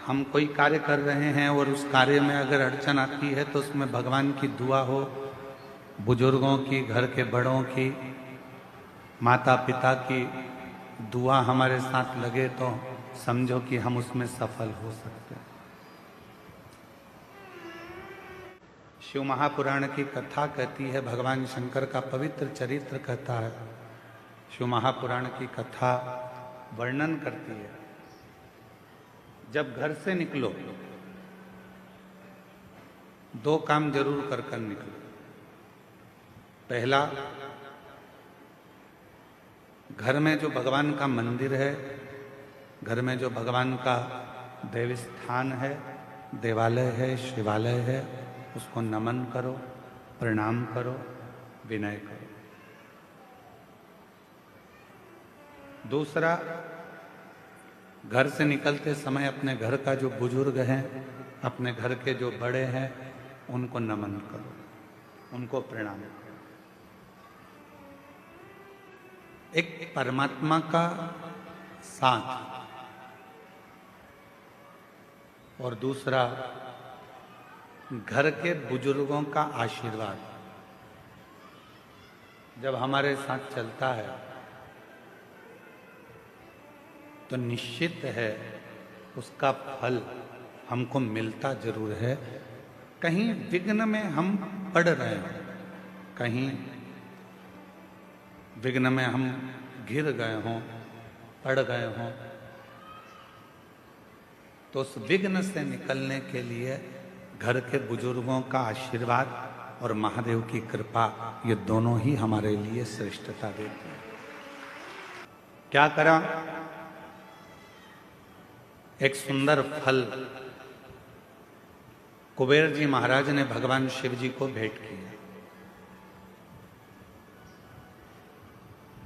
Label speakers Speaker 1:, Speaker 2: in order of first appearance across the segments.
Speaker 1: हम कोई कार्य कर रहे हैं और उस कार्य में अगर अड़चन आती है तो उसमें भगवान की दुआ हो, बुजुर्गों की, घर के बड़ों की, माता पिता की दुआ हमारे साथ लगे तो समझो कि हम उसमें सफल हो सकते हैं। शिव महापुराण की कथा कहती है, भगवान शंकर का पवित्र चरित्र कहता है। शिव महापुराण की कथा वर्णन करती है, जब घर से निकलो दो काम जरूर कर कर निकलो। पहला, घर में जो भगवान का मंदिर है, घर में जो भगवान का देव स्थान है, देवालय है, शिवालय है, उसको नमन करो, प्रणाम करो, विनय करो। दूसरा, घर से निकलते समय अपने घर का जो बुजुर्ग हैं, अपने घर के जो बड़े हैं, उनको नमन करो, उनको प्रणाम करो। एक परमात्मा का साथ और दूसरा घर के बुजुर्गों का आशीर्वाद जब हमारे साथ चलता है तो निश्चित है उसका फल हमको मिलता जरूर है। कहीं विघ्न में हम पड़ रहे हैं, कहीं विघ्न में हम गिर गए हों, पड़ गए हों, तो उस विघ्न से निकलने के लिए घर के बुजुर्गों का आशीर्वाद और महादेव की कृपा, ये दोनों ही हमारे लिए श्रेष्ठता देते हैं। क्या करा? एक सुंदर फल कुबेर जी महाराज ने भगवान शिव जी को भेंट किया।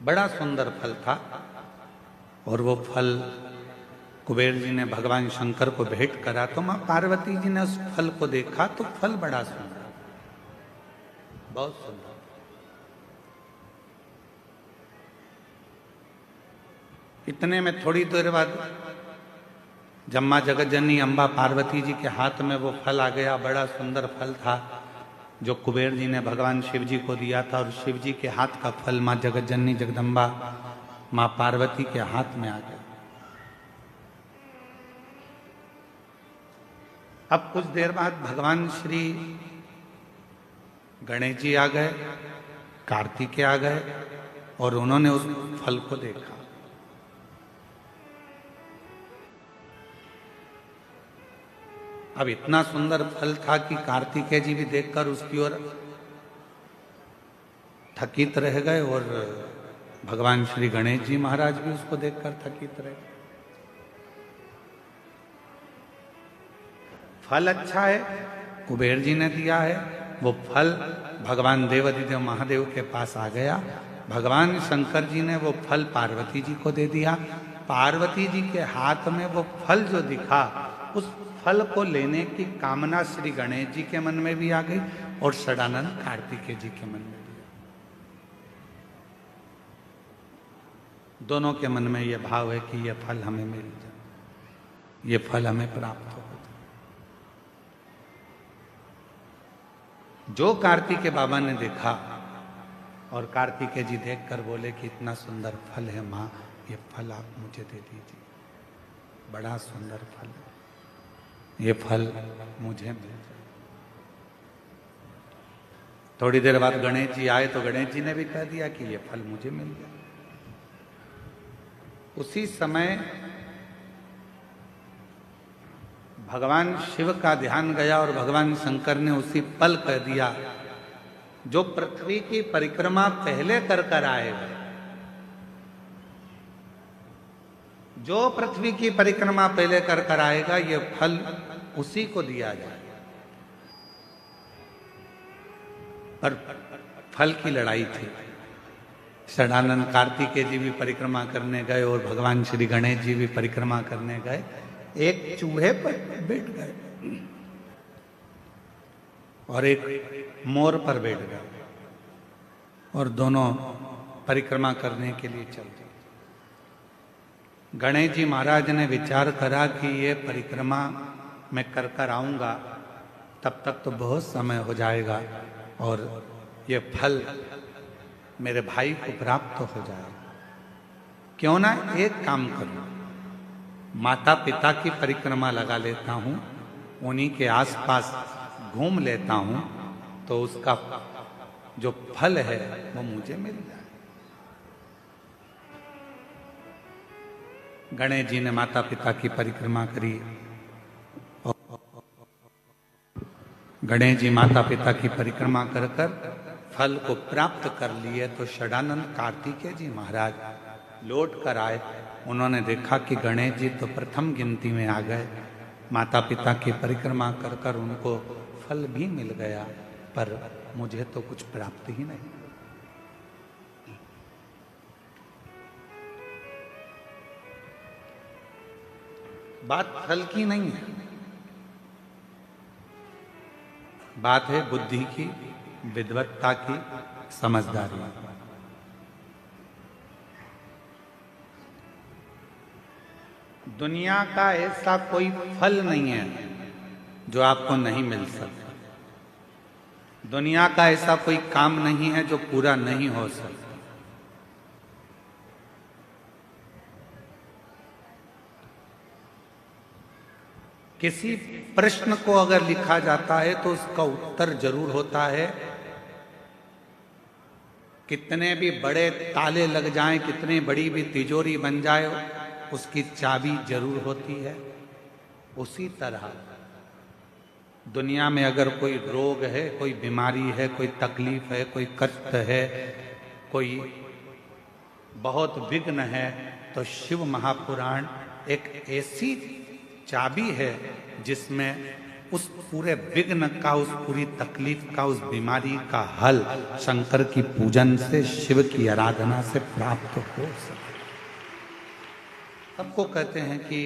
Speaker 1: बड़ा सुंदर फल था और वो फल कुबेर जी ने भगवान शंकर को भेंट करा तो मां पार्वती जी ने उस फल को देखा तो फल बड़ा सुंदर, बहुत सुंदर। इतने में थोड़ी देर बाद जब मां जगतजननी अम्बा पार्वती जी के हाथ में वो फल आ गया, बड़ा सुंदर फल था जो कुबेर जी ने भगवान शिव जी को दिया था, और शिव जी के हाथ का फल मां जगतजननी जगदम्बा मां पार्वती के हाथ में आ गया। अब कुछ देर बाद भगवान श्री गणेश जी आ गए, कार्तिकेय आ गए और उन्होंने उस फल को देखा। अब इतना सुंदर फल था कि कार्तिकेय जी भी देखकर उसकी ओर थकित रह गए और भगवान श्री गणेश जी महाराज भी उसको देखकर थकित रहे। फल अच्छा है, कुबेर जी ने दिया है, वो फल भगवान देवाधिदेव महादेव के पास आ गया। भगवान शंकर जी ने वो फल पार्वती जी को दे दिया। पार्वती जी के हाथ में वो फल जो दिखा, उस फल को लेने की कामना श्री गणेश जी के मन में भी आ गई और षडानंद कार्तिकेय जी के मन में भी। दोनों के मन में ये भाव है कि ये फल हमें मिल जाए, ये फल हमें प्राप्त हो जाए। जो कार्तिकेय बाबा ने देखा और कार्तिकेय जी देखकर बोले कि इतना सुंदर फल है माँ, ये फल आप मुझे दे दीजिए, बड़ा सुंदर फल है, ये फल मुझे मिल जाए। थोड़ी देर बाद गणेश जी आए तो गणेश जी ने भी कह दिया कि ये फल मुझे मिल गया। उसी समय भगवान शिव का ध्यान गया और भगवान शंकर ने उसी पल कह दिया, जो पृथ्वी की परिक्रमा पहले कर कर आएगा, जो पृथ्वी की परिक्रमा पहले कर कर आएगा, ये फल उसी को दिया जाए। पर फल की लड़ाई थी। षडानंद कार्तिकेय जी भी परिक्रमा करने गए और भगवान श्री गणेश जी भी परिक्रमा करने गए। एक चूहे पर बैठ गए और एक मोर पर बैठ गए और दोनों परिक्रमा करने के लिए चल दिए। गणेश जी महाराज ने विचार करा कि ये परिक्रमा मैं कर कर आऊंगा, तब तक तो बहुत समय हो जाएगा और ये फल मेरे भाई को प्राप्त हो जाएगा। क्यों ना एक काम करूं, माता पिता की परिक्रमा लगा लेता हूं, उन्हीं के आसपास घूम लेता हूं, तो उसका जो फल है वो मुझे मिल जाए। गणेश जी ने माता पिता की परिक्रमा करी। गणेश जी माता पिता की परिक्रमा कर कर फल को प्राप्त कर लिए तो षडानंद कार्तिकेय जी महाराज लौट कर आए। उन्होंने देखा कि गणेश जी तो प्रथम गिनती में आ गए, माता पिता की परिक्रमा कर कर उनको फल भी मिल गया, पर मुझे तो कुछ प्राप्त ही नहीं। बात फल की नहीं है, बात है बुद्धि की, विद्वत्ता की, समझदारी। दुनिया का ऐसा कोई फल नहीं है जो आपको नहीं मिल सकता। दुनिया का ऐसा कोई काम नहीं है जो पूरा नहीं हो सकता। किसी प्रश्न को अगर लिखा जाता है तो उसका उत्तर जरूर होता है। कितने भी बड़े ताले लग जाएं, कितनी बड़ी भी तिजोरी बन जाए, उसकी चाबी जरूर होती है। उसी तरह दुनिया में अगर कोई रोग है, कोई बीमारी है, कोई तकलीफ है, कोई कष्ट है, कोई बहुत विघ्न है, तो शिव महापुराण एक ऐसी चाबी है जिसमें उस पूरे विघ्न का, उस पूरी तकलीफ का, उस बीमारी का हल शंकर की पूजन से, शिव की आराधना से प्राप्त हो सके। सबको कहते हैं कि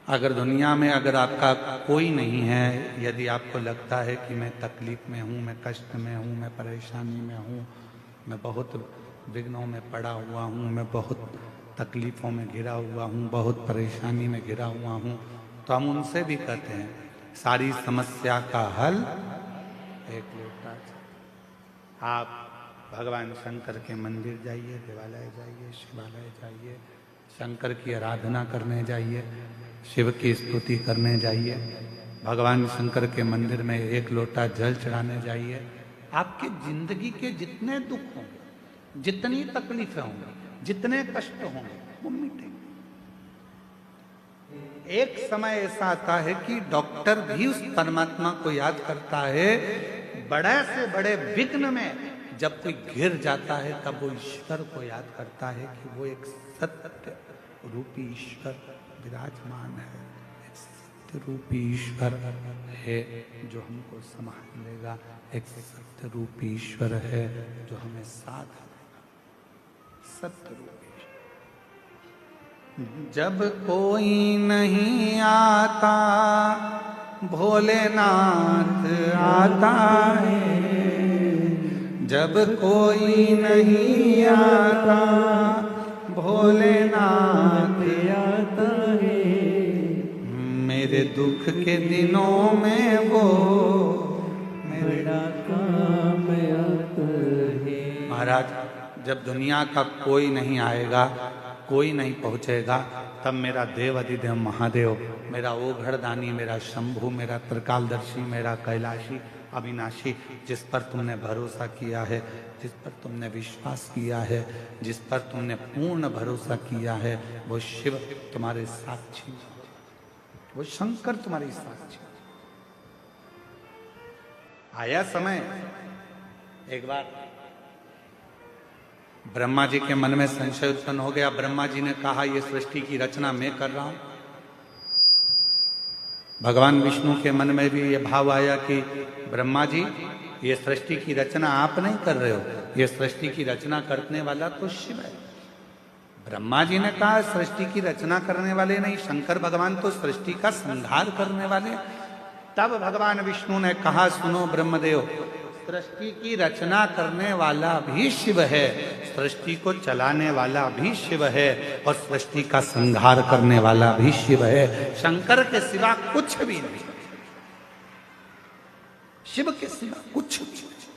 Speaker 1: अगर दुनिया में अगर आपका कोई नहीं है, यदि आपको लगता है कि मैं तकलीफ में हूँ, मैं कष्ट में हूँ, मैं परेशानी में हूँ, मैं बहुत विघ्नों में पड़ा हुआ हूँ, मैं बहुत तकलीफ़ों में घिरा हुआ हूँ, बहुत परेशानी में घिरा हुआ हूँ, तो हम उनसे भी कहते हैं सारी समस्या का हल एक लोटा। आप भगवान शंकर के मंदिर जाइए, देवालय जाइए, शिवालय जाइए, शंकर की आराधना करने जाइए, शिव की स्तुति करने जाइए, भगवान शंकर के मंदिर में एक लोटा जल चढ़ाने जाइए। आपकी जिंदगी के जितने दुख होंगे, जितनी तकलीफें होंगी, जितने कष्ट होंगे, वो मिटेंगे। एक समय ऐसा आता है कि डॉक्टर भी उस परमात्मा को याद करता है। बड़े से बड़े विघ्न में जब कोई घिर जाता है तब वो ईश्वर को याद करता है कि वो एक सत्य रूपी ईश्वर विराजमान है, एक सत्य रूपी ईश्वर है जो हमको संभाल लेगा, एक सत्य रूपी ईश्वर है जो हमें साथ देगा, सत्य रूपी। जब कोई नहीं आता भोलेनाथ आता है, जब कोई नहीं आता भोलेनाथ आता है, मेरे दुख के दिनों में वो मेरा काम आता है। महाराज, जब दुनिया का कोई नहीं आएगा, कोई नहीं पहुंचेगा, तब मेरा देव अधिदेव महादेव, मेरा ओघड़दानी, मेरा शंभु, मेरा त्रिकालदर्शी, मेरा कैलाशी अविनाशी, जिस पर तुमने भरोसा किया है, जिस पर तुमने विश्वास किया है, जिस पर तुमने पूर्ण भरोसा किया है, वो शिव तुम्हारे साक्षी, वो शंकर तुम्हारी साक्षी। आया समय, एक बार ब्रह्मा जी के मन में संशय उत्पन्न हो गया। ब्रह्मा जी ने कहा, ये सृष्टि की रचना मैं कर रहा हूं। भगवान विष्णु के मन में भी ये भाव आया कि ब्रह्मा जी, ये सृष्टि की रचना आप नहीं कर रहे हो, ये सृष्टि की रचना करने वाला तो शिव है। ब्रह्मा जी ने कहा, सृष्टि की रचना करने वाले नहीं, शंकर भगवान तो सृष्टि का संहार करने वाले। तब भगवान विष्णु ने कहा, सुनो ब्रह्मदेव, सृष्टि की रचना करने वाला भी शिव है, सृष्टि को चलाने वाला भी शिव है और सृष्टि का संहार करने वाला भी शिव है। शंकर के सिवा कुछ भी नहीं, शिव के सिवा कुछ भी नहीं।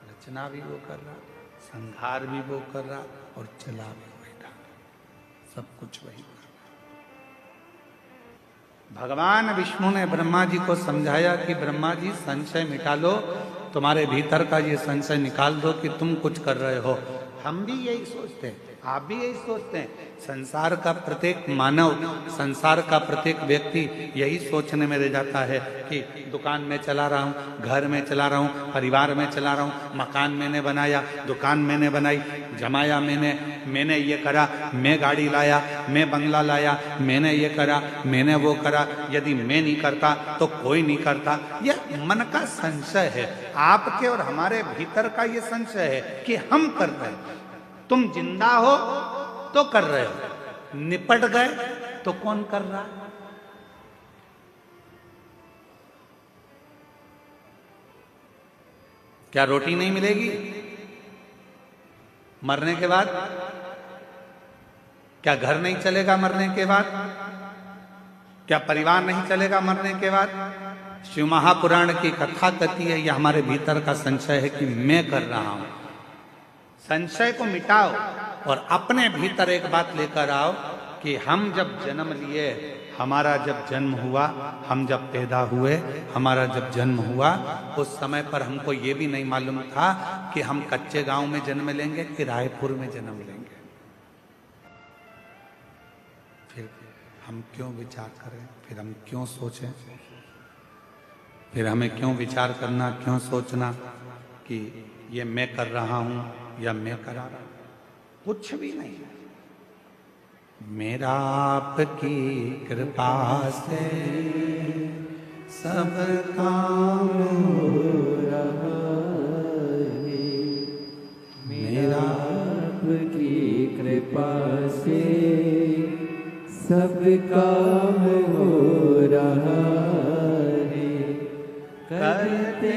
Speaker 1: रचना भी वो कर रहा, संहार भी वो कर रहा और चला भी वही रहा, सब कुछ वही कर रहा। भगवान विष्णु ने ब्रह्मा जी को समझाया कि ब्रह्मा जी संशय मिटा लो, तुम्हारे भीतर का ये संशय निकाल दो कि तुम कुछ कर रहे हो। हम भी यही सोचते हैं, आप भी यही सोचते हैं। संसार का प्रत्येक मानव, संसार का प्रत्येक व्यक्ति यही सोचने में रह जाता है कि दुकान में चला रहा हूँ, घर में चला रहा हूँ, परिवार में चला रहा हूँ, मकान मैंने बनाया, दुकान मैंने बनाई, जमाया मैंने ये करा, मैं गाड़ी लाया, मैं बंगला लाया, मैंने ये करा, मैंने वो करा। यदि मैं नहीं करता तो कोई नहीं करता। यह मन का संशय है, आपके और हमारे भीतर का ये संशय है कि हम कर रहे हैं। तुम जिंदा हो तो कर रहे हो, निपट गए तो कौन कर रहा? क्या रोटी नहीं मिलेगी मरने के बाद? क्या घर नहीं चलेगा मरने के बाद? क्या परिवार नहीं चलेगा मरने के बाद? शिव महापुराण की कथा कहती है, यह हमारे भीतर का संशय है कि मैं कर रहा हूं। संशय को मिटाओ और अपने भीतर एक बात लेकर आओ कि हम जब जन्म लिए, हमारा जब जन्म हुआ, हम जब पैदा हुए, हमारा जब जन्म हुआ, उस समय पर हमको ये भी नहीं मालूम था कि हम कच्चे गांव में जन्म लेंगे कि रायपुर में जन्म लेंगे। फिर हम क्यों विचार करें, फिर हम क्यों सोचें, फिर हमें क्यों विचार करना, क्यों सोचना कि ये मैं कर रहा हूं या मैं करा रहा हूं? कुछ भी नहीं। मेरा आपकी कृपा से सब काम हो रहा है,
Speaker 2: मेरा आपकी कृपा से सब काम हो रहा है। करते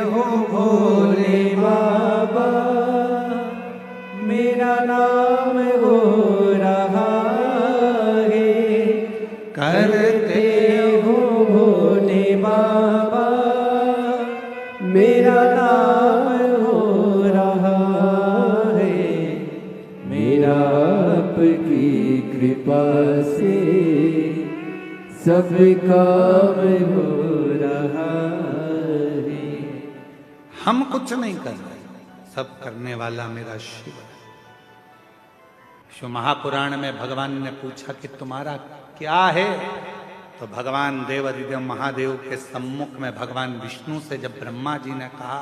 Speaker 2: हो भोले बाबा, मेरा नाम हो रहा है। करते हो भोले बाबा, मेरा नाम हो रहा है। मेरा आपकी कृपा से सब काम हो रहा है।
Speaker 1: हम कुछ नहीं कर रहे, सब करने वाला मेरा शिव है। शिव महापुराण में भगवान ने पूछा कि तुम्हारा क्या है? तो भगवान देवादिदेव महादेव के सम्मुख में भगवान विष्णु से जब ब्रह्मा जी ने कहा,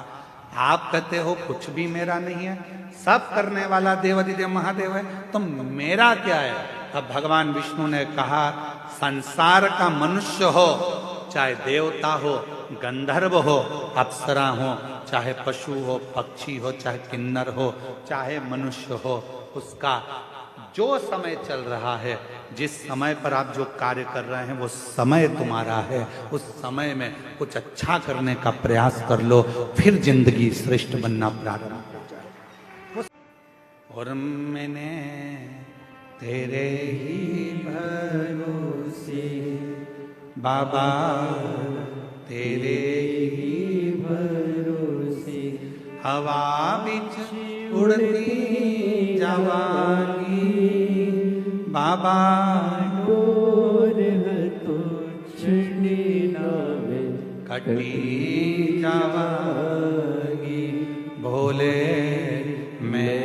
Speaker 1: आप कहते हो कुछ भी मेरा नहीं है, सब करने वाला देवादिदेव महादेव है, तो मेरा क्या है? तब भगवान विष्णु ने कहा, संसार का मनुष्य हो, चाहे देवता हो, गंधर्व हो, अप्सरा हो, चाहे पशु हो, पक्षी हो, चाहे किन्नर हो, चाहे मनुष्य हो, उसका जो समय चल रहा है, जिस समय पर आप जो कार्य कर रहे हैं वो समय तुम्हारा है। उस समय में कुछ अच्छा करने का प्रयास कर लो, फिर जिंदगी श्रेष्ठ बनना प्रारंभ हो जाए। और मैंने तेरे ही भरोसे बाबा, तेरे
Speaker 2: ही भरोसे
Speaker 1: हवा बिच उड़ती जवानी बाबा,
Speaker 2: डोर तो छड़ी नावे
Speaker 1: कटी जवानी भोले मैं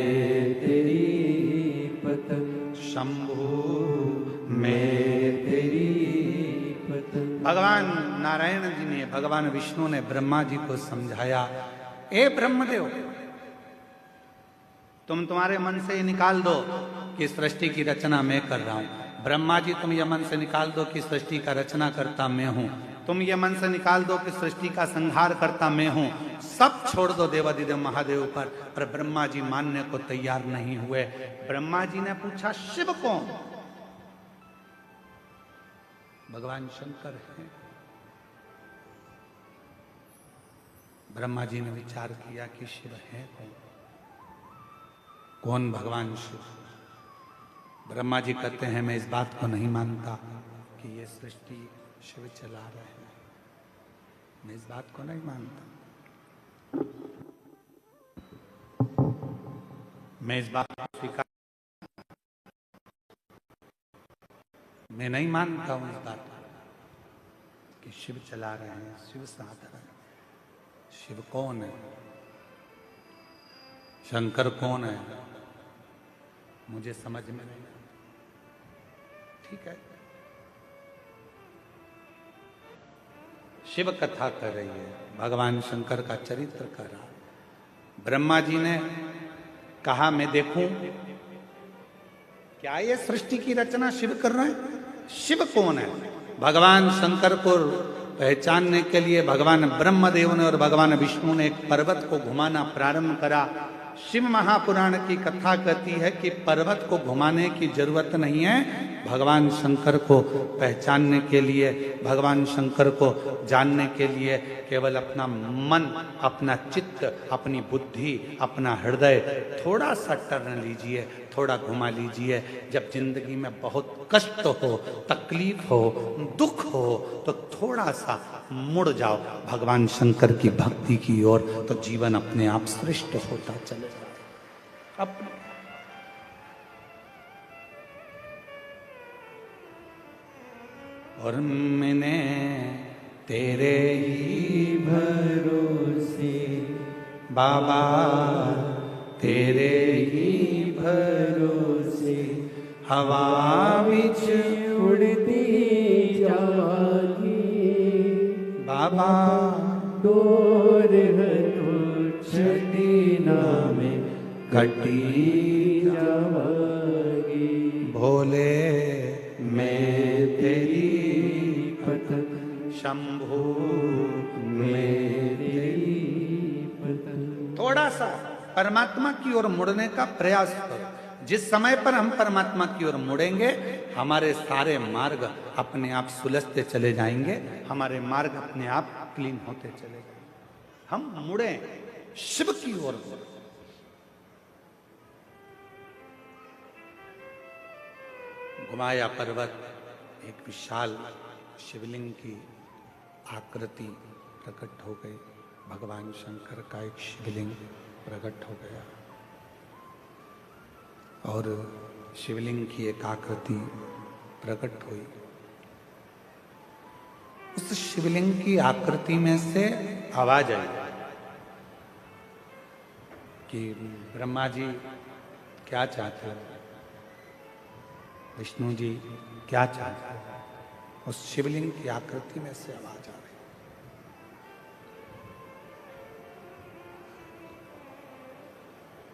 Speaker 2: तेरी पतंग,
Speaker 1: शंभू
Speaker 2: मैं तेरी पतंग।
Speaker 1: भगवान नारायण जी ने, भगवान विष्णु ने ब्रह्मा जी को समझाया, ए ब्रह्मदेव, तुम तुम्हारे मन से ये निकाल दो कि सृष्टि की रचना मैं कर रहा हूं। ब्रह्मा जी, तुम ये मन से निकाल दो कि सृष्टि का रचना करता मैं हूं। तुम ये मन से निकाल दो कि सृष्टि का संहार करता मैं हूं। सब छोड़ दो देवादिदेव महादेव पर ब्रह्मा जी मानने को तैयार नहीं हुए। ब्रह्मा जी ने पूछा, शिव कौन? भगवान शंकर हैं। ब्रह्मा जी ने विचार किया कि शिव है कौन? कौन भगवान शिव? ब्रह्मा जी कहते हैं मैं इस बात को नहीं मानता कि ये सृष्टि शिव चला रहे हैं, मैं इस बात को नहीं मानता, मैं इस बात को स्वीकार, मैं नहीं मानता हूं इस बात को कि शिव चला रहे हैं, शिव साधर है। शिव कौन है? शंकर कौन है? मुझे समझ में नहीं आता। ठीक है, शिव कथा कर रही है, भगवान शंकर का चरित्र कर रहा है। ब्रह्मा जी ने कहा मैं देखूं क्या ये सृष्टि की रचना शिव कर रहे हैं? शिव कौन है? भगवान शंकर को पहचानने के लिए भगवान ब्रह्मदेव ने और भगवान विष्णु ने एक पर्वत को घुमाना प्रारंभ करा। शिव महापुराण की कथा कहती है कि पर्वत को घुमाने की जरूरत नहीं है, भगवान शंकर को पहचानने के लिए, भगवान शंकर को जानने के लिए केवल अपना मन, अपना चित्त, अपनी बुद्धि, अपना हृदय थोड़ा सा टर्न लीजिए, थोड़ा घुमा लीजिए। जब जिंदगी में बहुत कष्ट हो, तकलीफ हो, दुख हो, तो थोड़ा सा मुड़ जाओ भगवान शंकर की भक्ति की ओर, तो जीवन अपने आप श्रेष्ठ होता चले जाए। अपने और मैंने तेरे ही
Speaker 2: भरोसे
Speaker 1: बाबा, तेरे ही
Speaker 2: भरोसे
Speaker 1: हवा
Speaker 2: बिच उड़ती जागी
Speaker 1: बाबा,
Speaker 2: डोर छठी नामे घटी जावागी।
Speaker 1: भोले
Speaker 2: मैं तेरी पतंग,
Speaker 1: शंभू
Speaker 2: मैं तेरी पतंग।
Speaker 1: थोड़ा सा परमात्मा की ओर मुड़ने का प्रयास करो। जिस समय पर हम परमात्मा की ओर मुड़ेंगे, हमारे सारे मार्ग अपने आप सुलझते चले जाएंगे, हमारे मार्ग अपने आप क्लीन होते चले जाएंगे। हम मुड़े शिव की ओर। घुमाया पर्वत, एक विशाल शिवलिंग की आकृति प्रकट हो गई। भगवान शंकर का एक शिवलिंग प्रकट हो गया और शिवलिंग की एक आकृति प्रकट हुई। उस शिवलिंग की आकृति में से आवाज आई कि ब्रह्मा जी क्या चाहते हो, विष्णु जी क्या चाहते हो। उस शिवलिंग की आकृति में से आवाज आ रही।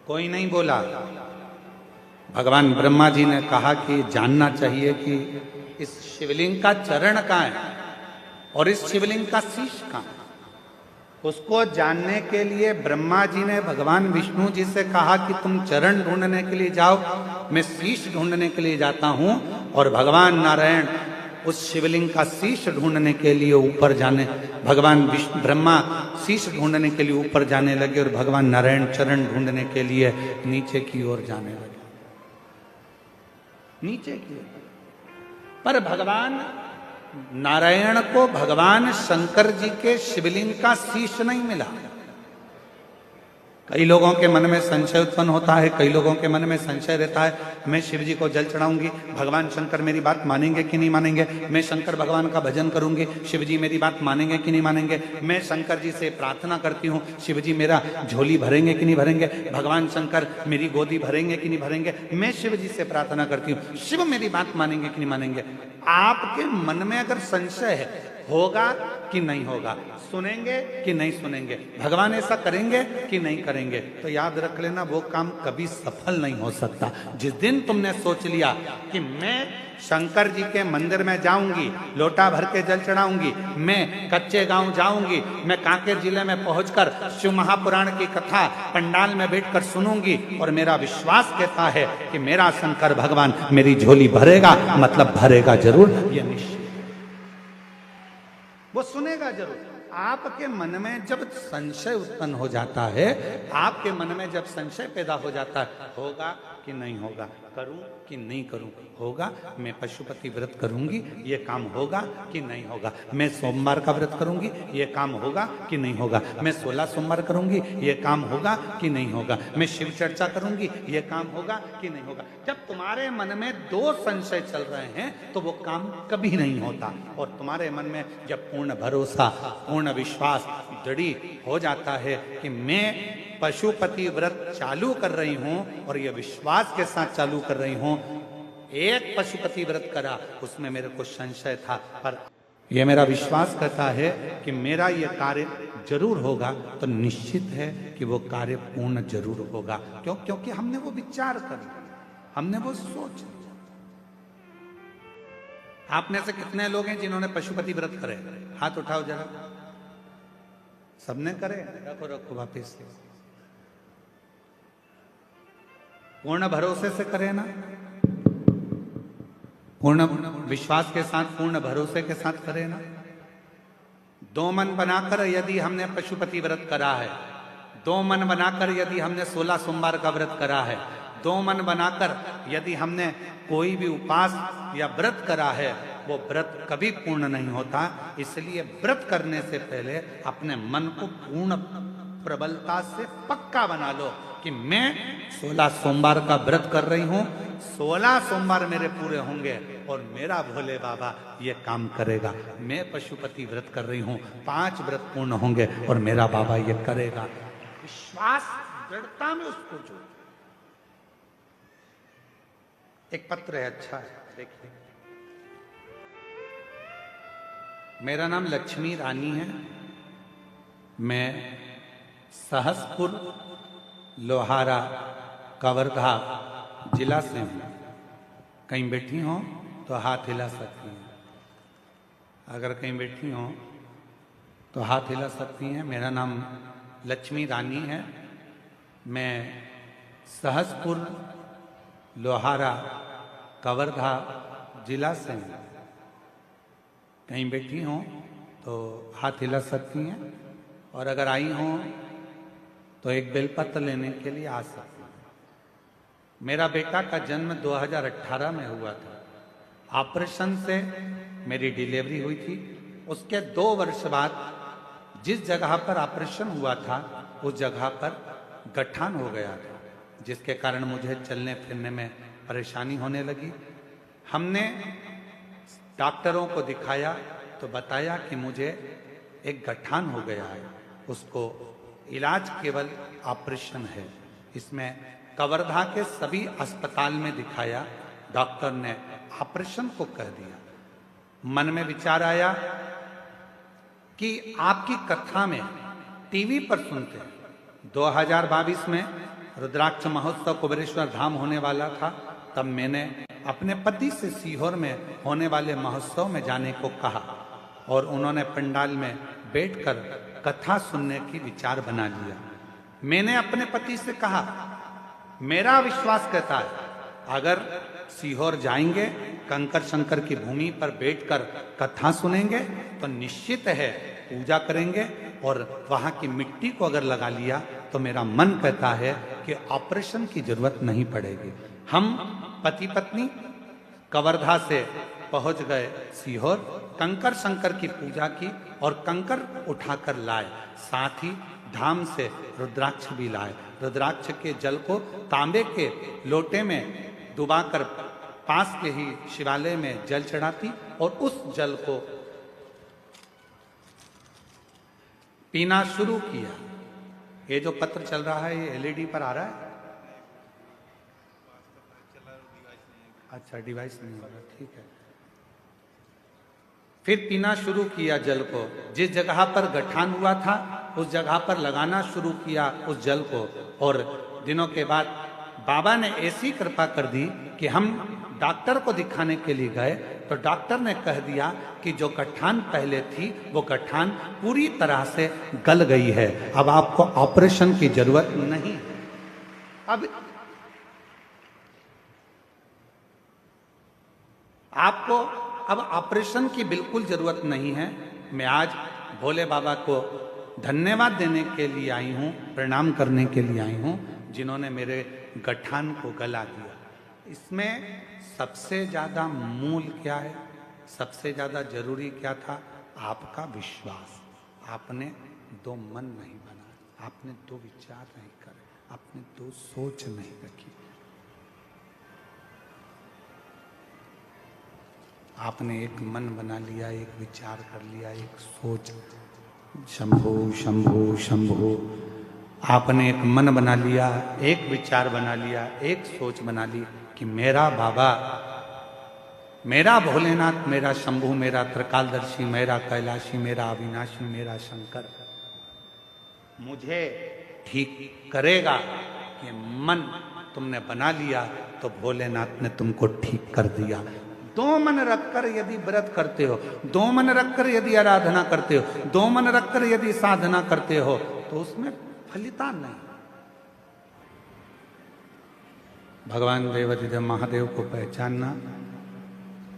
Speaker 1: कोई नहीं बोला। भगवान ब्रह्मा जी ने कहा कि जानना चाहिए कि इस शिवलिंग का चरण कहाँ है और इस शिवलिंग का शीश कहाँ है। उसको जानने के लिए ब्रह्मा जी ने भगवान विष्णु जी से कहा कि तुम चरण ढूंढने के लिए जाओ, मैं शीश ढूंढने के लिए जाता हूं। और भगवान नारायण उस शिवलिंग का शीश ढूंढने के लिए ऊपर जाने, भगवान ब्रह्मा शीश ढूंढने के लिए ऊपर जाने लगे और भगवान नारायण चरण ढूंढने के लिए नीचे की ओर जाने लगे, नीचे की ओर। पर भगवान नारायण को भगवान शंकर जी के शिवलिंग का शीश नहीं मिला। कई लोगों के मन में संशय उत्पन्न होता है, कई लोगों के मन में संशय रहता है, मैं शिव जी को जल चढ़ाऊंगी, भगवान शंकर मेरी बात मानेंगे कि नहीं मानेंगे, मैं शंकर भगवान का भजन करूंगी, शिव जी मेरी बात मानेंगे कि नहीं मानेंगे, मैं शंकर जी से प्रार्थना करती हूँ, शिव जी मेरा झोली भरेंगे कि नहीं भरेंगे, भगवान शंकर मेरी गोदी भरेंगे कि नहीं भरेंगे, मैं शिव जी से प्रार्थना करती हूँ, शिव मेरी बात मानेंगे कि नहीं मानेंगे। आपके मन में अगर संशय है, होगा कि नहीं होगा, सुनेंगे कि नहीं सुनेंगे, भगवान ऐसा करेंगे कि नहीं करेंगे, तो याद रख लेना वो काम कभी सफल नहीं हो सकता। जिस दिन तुमने सोच लिया कि मैं शंकर जी के मंदिर में जाऊंगी, लोटा भर के जल चढ़ाऊंगी, मैं कच्चे गांव जाऊंगी, मैं कांकेर जिले में पहुंचकर शिव महापुराण की कथा पंडाल में बैठकर सुनूंगी और मेरा विश्वास कहता है कि मेरा शंकर भगवान मेरी झोली भरेगा, मतलब भरेगा जरूर, ये निश्चित, वो सुनेगा जरूर। आपके मन में जब संशय उत्पन्न हो जाता है, आपके मन में जब संशय पैदा हो जाता है, होगा कि नहीं होगा, करूं कि नहीं करूं, होगा मैं पशुपति व्रत करूंगी, ये काम होगा कि नहीं होगा, मैं सोमवार का व्रत करूंगी, ये काम होगा कि नहीं होगा, मैं 16 सोमवार करूंगी, ये काम होगा कि नहीं होगा, मैं शिव चर्चा करूंगी, ये काम होगा कि नहीं होगा। जब तुम्हारे मन में दो संशय चल रहे हैं तो वो काम कभी नहीं होता। और तुम्हारे मन में जब पूर्ण भरोसा, पूर्ण विश्वास दृढ़ हो जाता है कि मैं पशुपति व्रत चालू कर रही हूं और ये विश्वास के साथ चालू कर रही हूं, एक पशुपति व्रत करा उसमें मेरे को संशय था, पर ये मेरा विश्वास करता है कि मेरा ये कार्य जरूर होगा, तो निश्चित है कि वो कार्य पूर्ण जरूर होगा। क्यों? क्योंकि हमने वो विचार कर लिया, हमने वो सोच लिया। आप में से कितने लोग हैं जिन्होंने पशुपति व्रत करे? हाथ उठाओ जरा। सबने करे? रखो रखो वापिस। पूर्ण भरोसे से करे ना, पूर्ण विश्वास के साथ, पूर्ण भरोसे के साथ करे ना। दो मन बनाकर यदि हमने पशुपति व्रत करा है, दो मन बनाकर यदि हमने 16 सोमवार का व्रत करा है, दो मन बनाकर यदि हमने कोई भी उपास या व्रत करा है, वो व्रत कभी पूर्ण नहीं होता। इसलिए व्रत करने से पहले अपने मन को पूर्ण प्रबलता से पक्का बना लो कि मैं 16 सोमवार का व्रत कर रही हूं, 16 सोमवार मेरे पूरे होंगे और मेरा भोले बाबा ये काम करेगा। मैं पशुपति व्रत कर रही हूं, 5 व्रत पूर्ण होंगे और मेरा बाबा ये करेगा। विश्वास दृढ़ता में उसको जो एक पत्र है, अच्छा है, देखिए। मेरा नाम लक्ष्मी रानी है, मैं सहसपुर लोहारा कवर्धा जिला से हूँ। कहीं बैठी हो तो हाथ हिला सकती हैं, अगर कहीं बैठी हो तो हाथ हिला सकती हैं। मेरा नाम लक्ष्मी रानी है, मैं सहसपुर लोहारा कवर्धा जिला से हूँ। कहीं बैठी हो तो हाथ हिला सकती हैं, और अगर आई हो तो एक बेलपत्र लेने के लिए आ सकती हैं। मेरा बेटा का जन्म 2018 में हुआ था। ऑपरेशन से मेरी डिलीवरी हुई थी। उसके 2 वर्ष बाद जिस जगह पर ऑपरेशन हुआ था उस जगह पर गठान हो गया था, जिसके कारण मुझे चलने फिरने में परेशानी होने लगी। हमने डॉक्टरों को दिखाया तो बताया कि मुझे एक गठान हो गया है, उसको इलाज केवल ऑपरेशन है। इसमें कवर्धा के सभी अस्पताल में दिखाया, डॉक्टर ने ऑपरेशन को कह दिया। मन में विचार आया कि आपकी कथा में टीवी पर सुनते हैं, 2022 में रुद्राक्ष महोत्सव कुबेरेश्वर धाम होने वाला था, तब मैंने अपने पति से सीहोर में होने वाले महोत्सव में जाने को कहा और उन्होंने पंडाल में बैठकर कथा सुनने की विचार बना लिया। मैंने अपने पति से कहा, मेरा विश्वास कहता है अगर सीहोर जाएंगे, कंकर शंकर की भूमि पर बैठकर कथा सुनेंगे तो निश्चित है पूजा करेंगे, और वहां की मिट्टी को अगर लगा लिया तो मेरा मन कहता है कि ऑपरेशन की जरूरत नहीं पड़ेगी। हम पति पत्नी कवर्धा से पहुंच गए सीहोर, कंकर शंकर की पूजा की और कंकर उठाकर लाए, साथ ही धाम से रुद्राक्ष भी लाए। रुद्राक्ष के जल को तांबे के लोटे में डुबाकर पास के ही शिवालय में जल चढ़ाती और उस जल को पीना शुरू किया। ये जो पत्र चल रहा है ये एलईडी पर आ रहा है? अच्छा, डिवाइस नहीं हो रहा, ठीक है। फिर पीना शुरू किया जल को। जिस जगह पर गठान हुआ था उस जगह पर लगाना शुरू किया उस जल को, और दिनों के बाद बाबा ने ऐसी कृपा कर दी कि हम डॉक्टर को दिखाने के लिए गए तो डॉक्टर ने कह दिया कि जो गठान पहले थी वो गठान पूरी तरह से गल गई है, अब आपको ऑपरेशन की जरूरत नहीं। अब आपको अब ऑपरेशन की बिल्कुल जरूरत नहीं है। मैं आज भोले बाबा को धन्यवाद देने के लिए आई हूँ, प्रणाम करने के लिए आई हूँ, जिन्होंने मेरे गठान को गला दिया। इसमें सबसे ज़्यादा मूल क्या है, सबसे ज़्यादा जरूरी क्या था? आपका विश्वास। आपने दो मन नहीं बनाए, आपने दो विचार नहीं करे, आपने दो सोच नहीं रखी, आपने एक मन बना लिया, एक विचार कर लिया, एक सोच, शंभो शंभो शंभो। आपने एक मन बना लिया, एक विचार बना लिया, एक सोच बना ली कि मेरा बाबा, मेरा भोलेनाथ, मेरा शंभु, मेरा त्रिकालदर्शी, मेरा कैलाशी, मेरा अविनाशी, मेरा शंकर मुझे ठीक करेगा। ये मन तुमने बना लिया तो भोलेनाथ ने तुमको ठीक कर दिया। दो मन रखकर यदि व्रत करते हो, दो मन रखकर यदि आराधना करते हो, दो मन रखकर यदि साधना करते हो, तो उसमें फलिता नहीं। भगवान देवाधिदेव महादेव को पहचानना,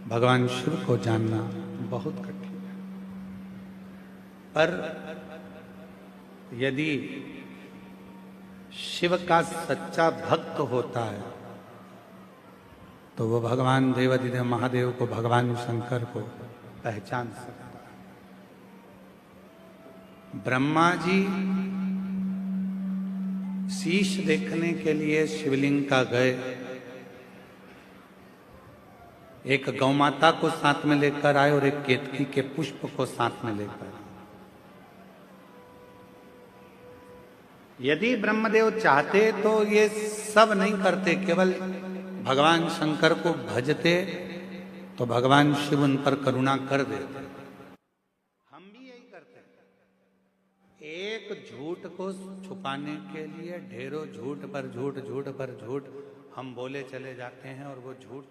Speaker 1: भगवान शिव को जानना बहुत कठिन है। पर यदि शिव का सच्चा भक्त होता है तो वो भगवान देवाधिदेव महादेव को, भगवान शंकर को पहचान सकता है। ब्रह्मा जी शीश देखने के लिए शिवलिंग का गए, एक गौ माता को साथ में लेकर आए और एक केतकी के पुष्प को साथ में लेकर आए। यदि ब्रह्मदेव चाहते तो ये सब नहीं करते, केवल भगवान शंकर को भजते तो भगवान शिव उन पर करुणा कर देते। हम भी यही करते हैं। एक झूठ को छुपाने के लिए ढेरों झूठ पर झूठ, झूठ पर झूठ हम बोले चले जाते हैं और वो झूठ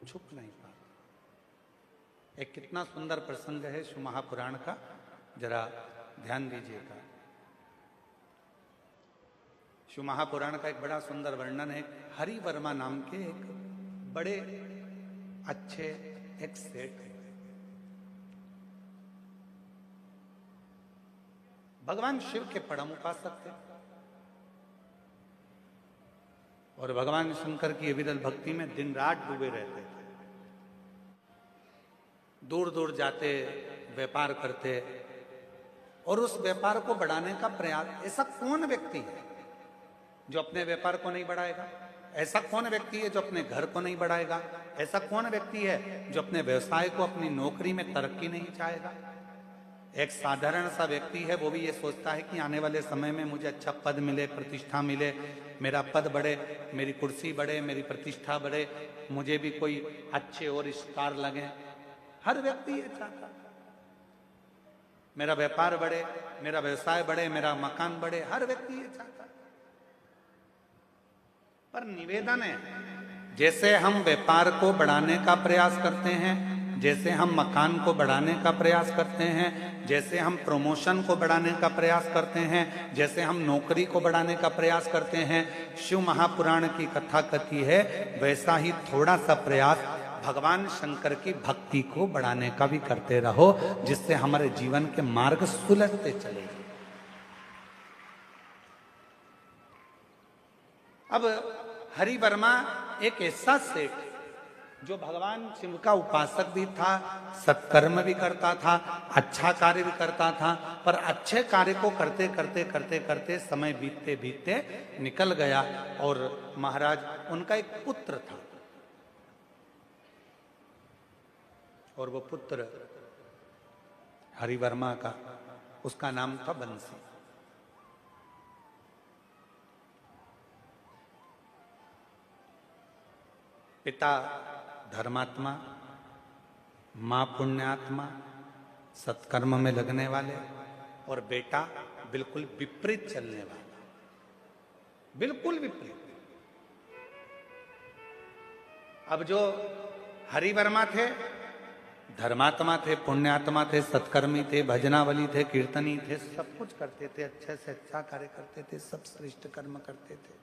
Speaker 1: छुप नहीं पाता। एक कितना सुंदर प्रसंग है शिव महापुराण का, जरा ध्यान दीजिएगा। शिव महापुराण का एक बड़ा सुंदर वर्णन है। हरि वर्मा नाम के एक बड़े अच्छे एक सेठ है। भगवान शिव के परम उपासक थे और भगवान शंकर की विरल भक्ति में दिन रात डूबे रहते थे। दूर दूर जाते, व्यापार करते और उस व्यापार को बढ़ाने का प्रयास। ऐसा कौन व्यक्ति है जो अपने व्यापार को नहीं बढ़ाएगा? ऐसा कौन व्यक्ति है जो अपने घर को नहीं बढ़ाएगा? ऐसा कौन व्यक्ति है जो अपने व्यवसाय को, अपनी नौकरी में तरक्की नहीं चाहेगा? एक साधारण सा व्यक्ति है, वो भी ये सोचता है कि आने वाले समय में मुझे अच्छा पद मिले, प्रतिष्ठा मिले, मेरा पद बढ़े, मेरी कुर्सी बढ़े, मेरी प्रतिष्ठा बढ़े, मुझे भी कोई अच्छे और स्टार लगे। हर व्यक्ति ये चाहता है, मेरा व्यापार बढ़े, मेरा व्यवसाय बढ़े, मेरा मकान बढ़े। हर व्यक्ति ये चाहता है। पर निवेदन है, जैसे हम व्यापार को बढ़ाने का प्रयास करते हैं, जैसे हम मकान को बढ़ाने का प्रयास करते हैं, जैसे हम प्रमोशन को बढ़ाने का प्रयास करते हैं, जैसे हम नौकरी को बढ़ाने का प्रयास करते हैं, शिव महापुराण की कथा कहती है, वैसा ही थोड़ा सा प्रयास भगवान शंकर की भक्ति को बढ़ाने का भी करते रहो, जिससे हमारे जीवन के मार्ग सुलझते चले। अब हरि वर्मा एक ऐसा सेठ जो भगवान शिव का उपासक भी था, सत्कर्म भी करता था, अच्छा कार्य भी करता था, पर अच्छे कार्य को करते करते करते करते समय बीतते बीतते निकल गया। और महाराज, उनका एक पुत्र था और वो पुत्र हरि वर्मा का, उसका नाम था बंसी। पिता धर्मात्मा, मां पुण्यात्मा, सत्कर्म में लगने वाले, और बेटा बिल्कुल विपरीत चलने वाला, बिल्कुल विपरीत। अब जो हरि वर्मा थे, धर्मात्मा थे, पुण्यात्मा थे, सत्कर्मी थे, भजनावली थे, कीर्तनी थे, सब कुछ करते थे, अच्छे से अच्छा कार्य करते थे, सब श्रेष्ठ कर्म करते थे,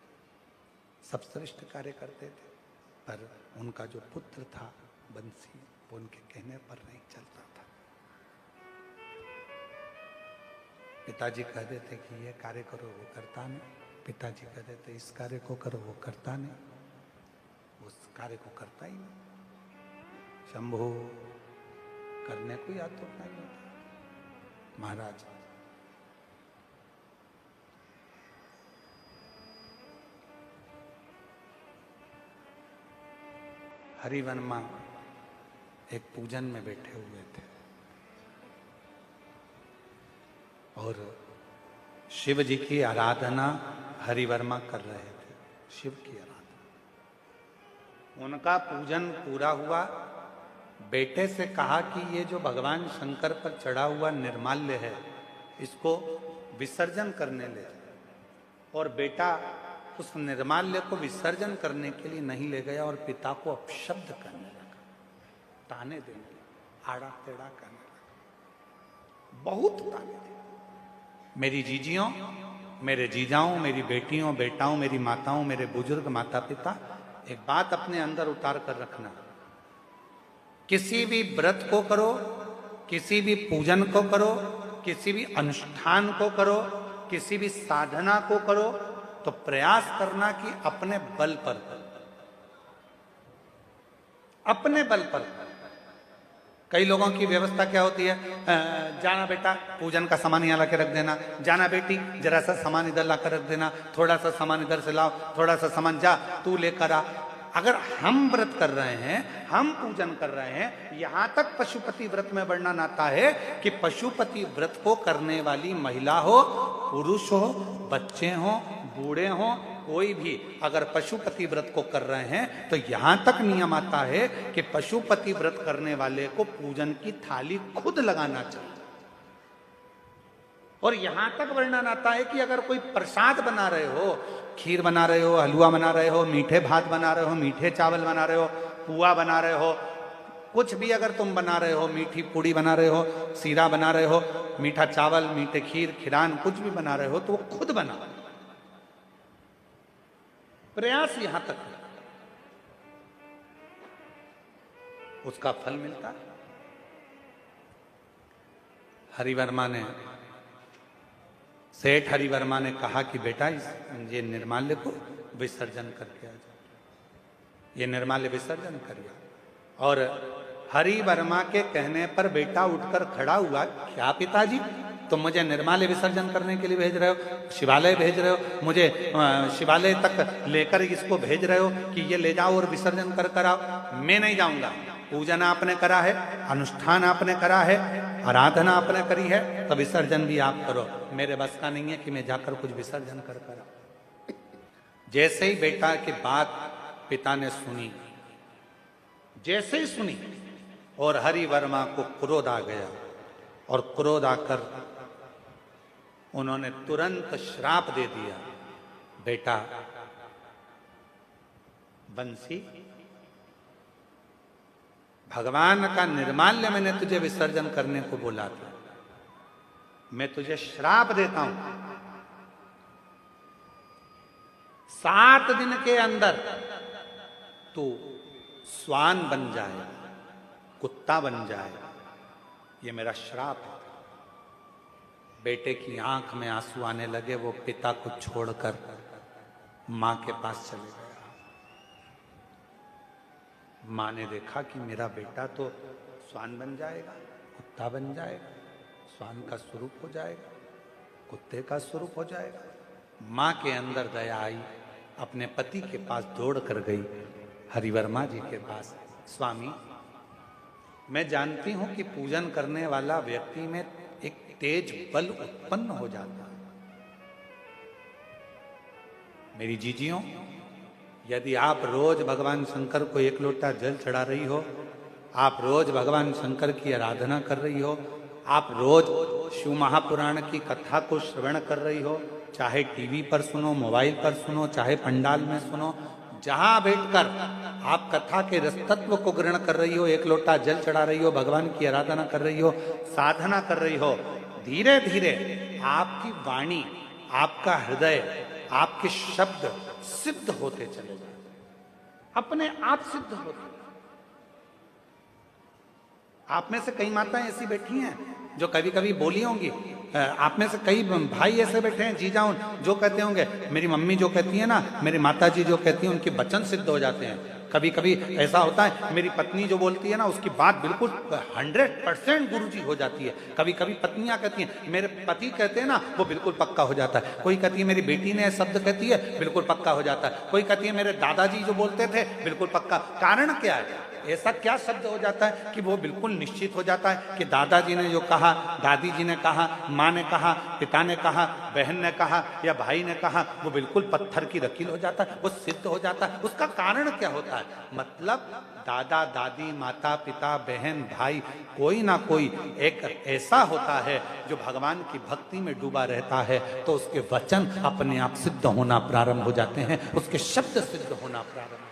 Speaker 1: सब श्रेष्ठ कार्य करते थे। पर उनका जो पुत्र था बंसी, वो उनके कहने पर नहीं चलता था। पिताजी कह देते कि ये कार्य करो, वो करता नहीं। पिताजी कह देते इस कार्य को करो, वो करता नहीं, उस कार्य को करता ही नहीं। शंभो करने को याद तो नहीं होता। महाराज हरिवर्मा एक पूजन में बैठे हुए थे और शिव जी की आराधना हरिवर्मा कर रहे थे। शिव की आराधना, उनका पूजन पूरा हुआ। बेटे से कहा कि ये जो भगवान शंकर पर चढ़ा हुआ निर्माल्य है, इसको विसर्जन करने ले जाओ। और बेटा उस निर्माल्य को विसर्जन करने के लिए नहीं ले गया और पिता को अपशब्द करने लगा, ताने देने लगा, आड़ा टेढ़ा करने लगा, बहुत ताने देने। मेरी जीजियों, मेरे जीजाओं, मेरी बेटियों, बेटाओं, मेरी माताओं, मेरे बुजुर्ग माता पिता, एक बात अपने अंदर उतार कर रखना। किसी भी व्रत को करो, किसी भी पूजन को करो, किसी भी अनुष्ठान को करो, किसी भी साधना को करो, तो प्रयास करना कि अपने बल पर, अपने बल पर। कई लोगों की व्यवस्था क्या होती है, जाना बेटा पूजन का सामान यहाँ ला के रख देना, जाना बेटी जरा सा सामान इधर ला कर रख देना, थोड़ा सा सामान इधर से लाओ, थोड़ा सा सामान जा तू लेकर आ। अगर हम व्रत कर रहे हैं, हम पूजन कर रहे हैं, यहां तक पशुपति व्रत में वर्णन आता है कि पशुपति व्रत को करने वाली महिला हो, पुरुष हो, बच्चे हो, बूढ़े हो, कोई भी अगर पशुपति व्रत को कर रहे हैं तो यहां तक नियम आता है कि पशुपति व्रत करने वाले को पूजन की थाली खुद लगाना चाहिए। और यहां तक वर्णन आता है कि अगर कोई प्रसाद बना रहे हो, खीर बना रहे हो, हलवा बना रहे हो, मीठे भात बना रहे हो, मीठे चावल बना रहे हो, पुआ बना रहे हो, कुछ भी अगर तुम बना रहे हो, मीठी पूड़ी बना रहे हो, सीरा बना रहे हो, मीठा चावल, मीठे खीर, खिरान कुछ भी बना रहे हो, तो वो खुद बना। प्रयास यहां तक है, उसका फल मिलता है। हरिवर्मा ने, सेठ हरिवर्मा ने कहा कि बेटा ये निर्माल्य को विसर्जन करके आ जाओ, ये निर्माल्य विसर्जन करिए। और हरिवर्मा के कहने पर बेटा उठकर खड़ा हुआ, क्या पिताजी तुम मुझे निर्माल्य विसर्जन करने के लिए भेज रहे हो, शिवालय भेज रहे हो, मुझे शिवालय तक लेकर इसको भेज रहे हो कि ये ले जाओ और विसर्जन कर कर आओ। मैं नहीं जाऊंगा, पूजन आपने करा है, अनुष्ठान आपने करा है, आराधना आपने करी है, तो विसर्जन भी आप करो। मेरे बस का नहीं है कि मैं जाकर कुछ विसर्जन कर कर आऊं। जैसे ही बेटा की बात पिता ने सुनी, जैसे ही सुनी, और हरिवर्मा को क्रोध आ गया, और क्रोध आकर उन्होंने तुरंत श्राप दे दिया, बेटा बंसी भगवान का निर्माल्य मैंने तुझे विसर्जन करने को बोला था, मैं तुझे श्राप देता हूं, 7 दिन के अंदर तू स्वान बन जाए, कुत्ता बन जाए, ये मेरा श्राप है। बेटे की आंख में आंसू आने लगे, वो पिता को छोड़कर मां के पास चले गया। मां ने देखा कि मेरा बेटा तो स्वान बन जाएगा, कुत्ता बन जाएगा, स्वान का स्वरूप हो जाएगा, कुत्ते का स्वरूप हो जाएगा। मां के अंदर दया आई, अपने पति के पास दौड़ कर गई, हरिवर्मा जी के पास। स्वामी, मैं जानती हूं कि पूजन करने वाला व्यक्ति में एक तेज बल उत्पन्न हो जाता है। मेरी जीजियों, यदि आप रोज भगवान शंकर को 1 लोटा जल चढ़ा रही हो, आप रोज भगवान शंकर की आराधना कर रही हो, आप रोज शिव महापुराण की कथा को श्रवण कर रही हो, चाहे टीवी पर सुनो, मोबाइल पर सुनो, चाहे पंडाल में सुनो, जहां बैठकर आप कथा के रसतत्व को ग्रहण कर रही हो, 1 लोटा जल चढ़ा रही हो, भगवान की आराधना कर रही हो, साधना कर रही हो, धीरे धीरे आपकी वाणी, आपका हृदय, आपके शब्द सिद्ध होते चले जाए, अपने आप सिद्ध होते। आप में से कई माताएं ऐसी बैठी हैं जो कभी कभी बोली होंगी आप में से कई भाई ऐसे बैठे हैं जीजा जो कहते होंगे, मेरी मम्मी जो कहती है ना, मेरी माता जी जो कहती हैं, उनके वचन सिद्ध हो जाते हैं। कभी कभी ऐसा होता है, मेरी पत्नी जो बोलती है ना, उसकी बात बिल्कुल 100% गुरुजी हो जाती है। कभी कभी पत्नियां कहती हैं, मेरे पति कहते हैं ना, वो बिल्कुल पक्का हो जाता है। कोई कहती है मेरी बेटी ने शब्द कहती है, बिल्कुल पक्का हो जाता है। कोई कहती है मेरे दादाजी जो बोलते थे, बिल्कुल पक्का। कारण क्या है? ऐसा क्या शब्द हो जाता है कि वो बिल्कुल निश्चित हो जाता है कि दादाजी ने जो कहा, दादी जी ने कहा, माँ ने कहा, पिता ने कहा, बहन ने कहा या भाई ने कहा, वो बिल्कुल पत्थर की लकीर हो जाता है, वो सिद्ध हो जाता है। उसका कारण क्या होता है? मतलब दादा दादी, माता पिता, बहन भाई, कोई ना कोई एक ऐसा होता है जो भगवान की भक्ति में डूबा रहता है, तो उसके वचन अपने आप सिद्ध होना प्रारंभ हो जाते हैं, उसके शब्द सिद्ध होना प्रारंभ।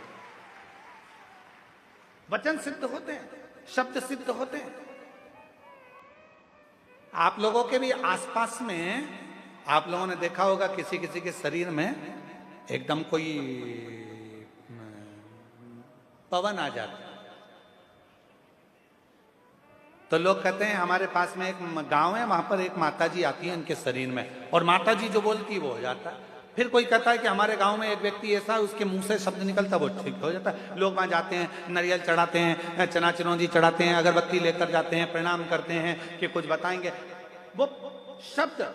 Speaker 1: वचन सिद्ध होते हैं, शब्द सिद्ध होते हैं। आप लोगों के भी आसपास में आप लोगों ने देखा होगा, किसी किसी के शरीर में एकदम कोई पवन आ जाता है, तो लोग कहते हैं, हमारे पास में एक गांव है, वहां पर एक माताजी आती है इनके शरीर में, और माताजी जो बोलती है वो हो जाता है। फिर कोई कहता है कि हमारे गांव में एक व्यक्ति ऐसा है, उसके मुंह से शब्द निकलता है, वो ठीक हो जाता है। लोग वहां जाते हैं, नारियल चढ़ाते हैं, चना चिरौंजी चढ़ाते हैं, अगरबत्ती लेकर जाते हैं, प्रणाम करते हैं कि कुछ बताएंगे। वो शब्द,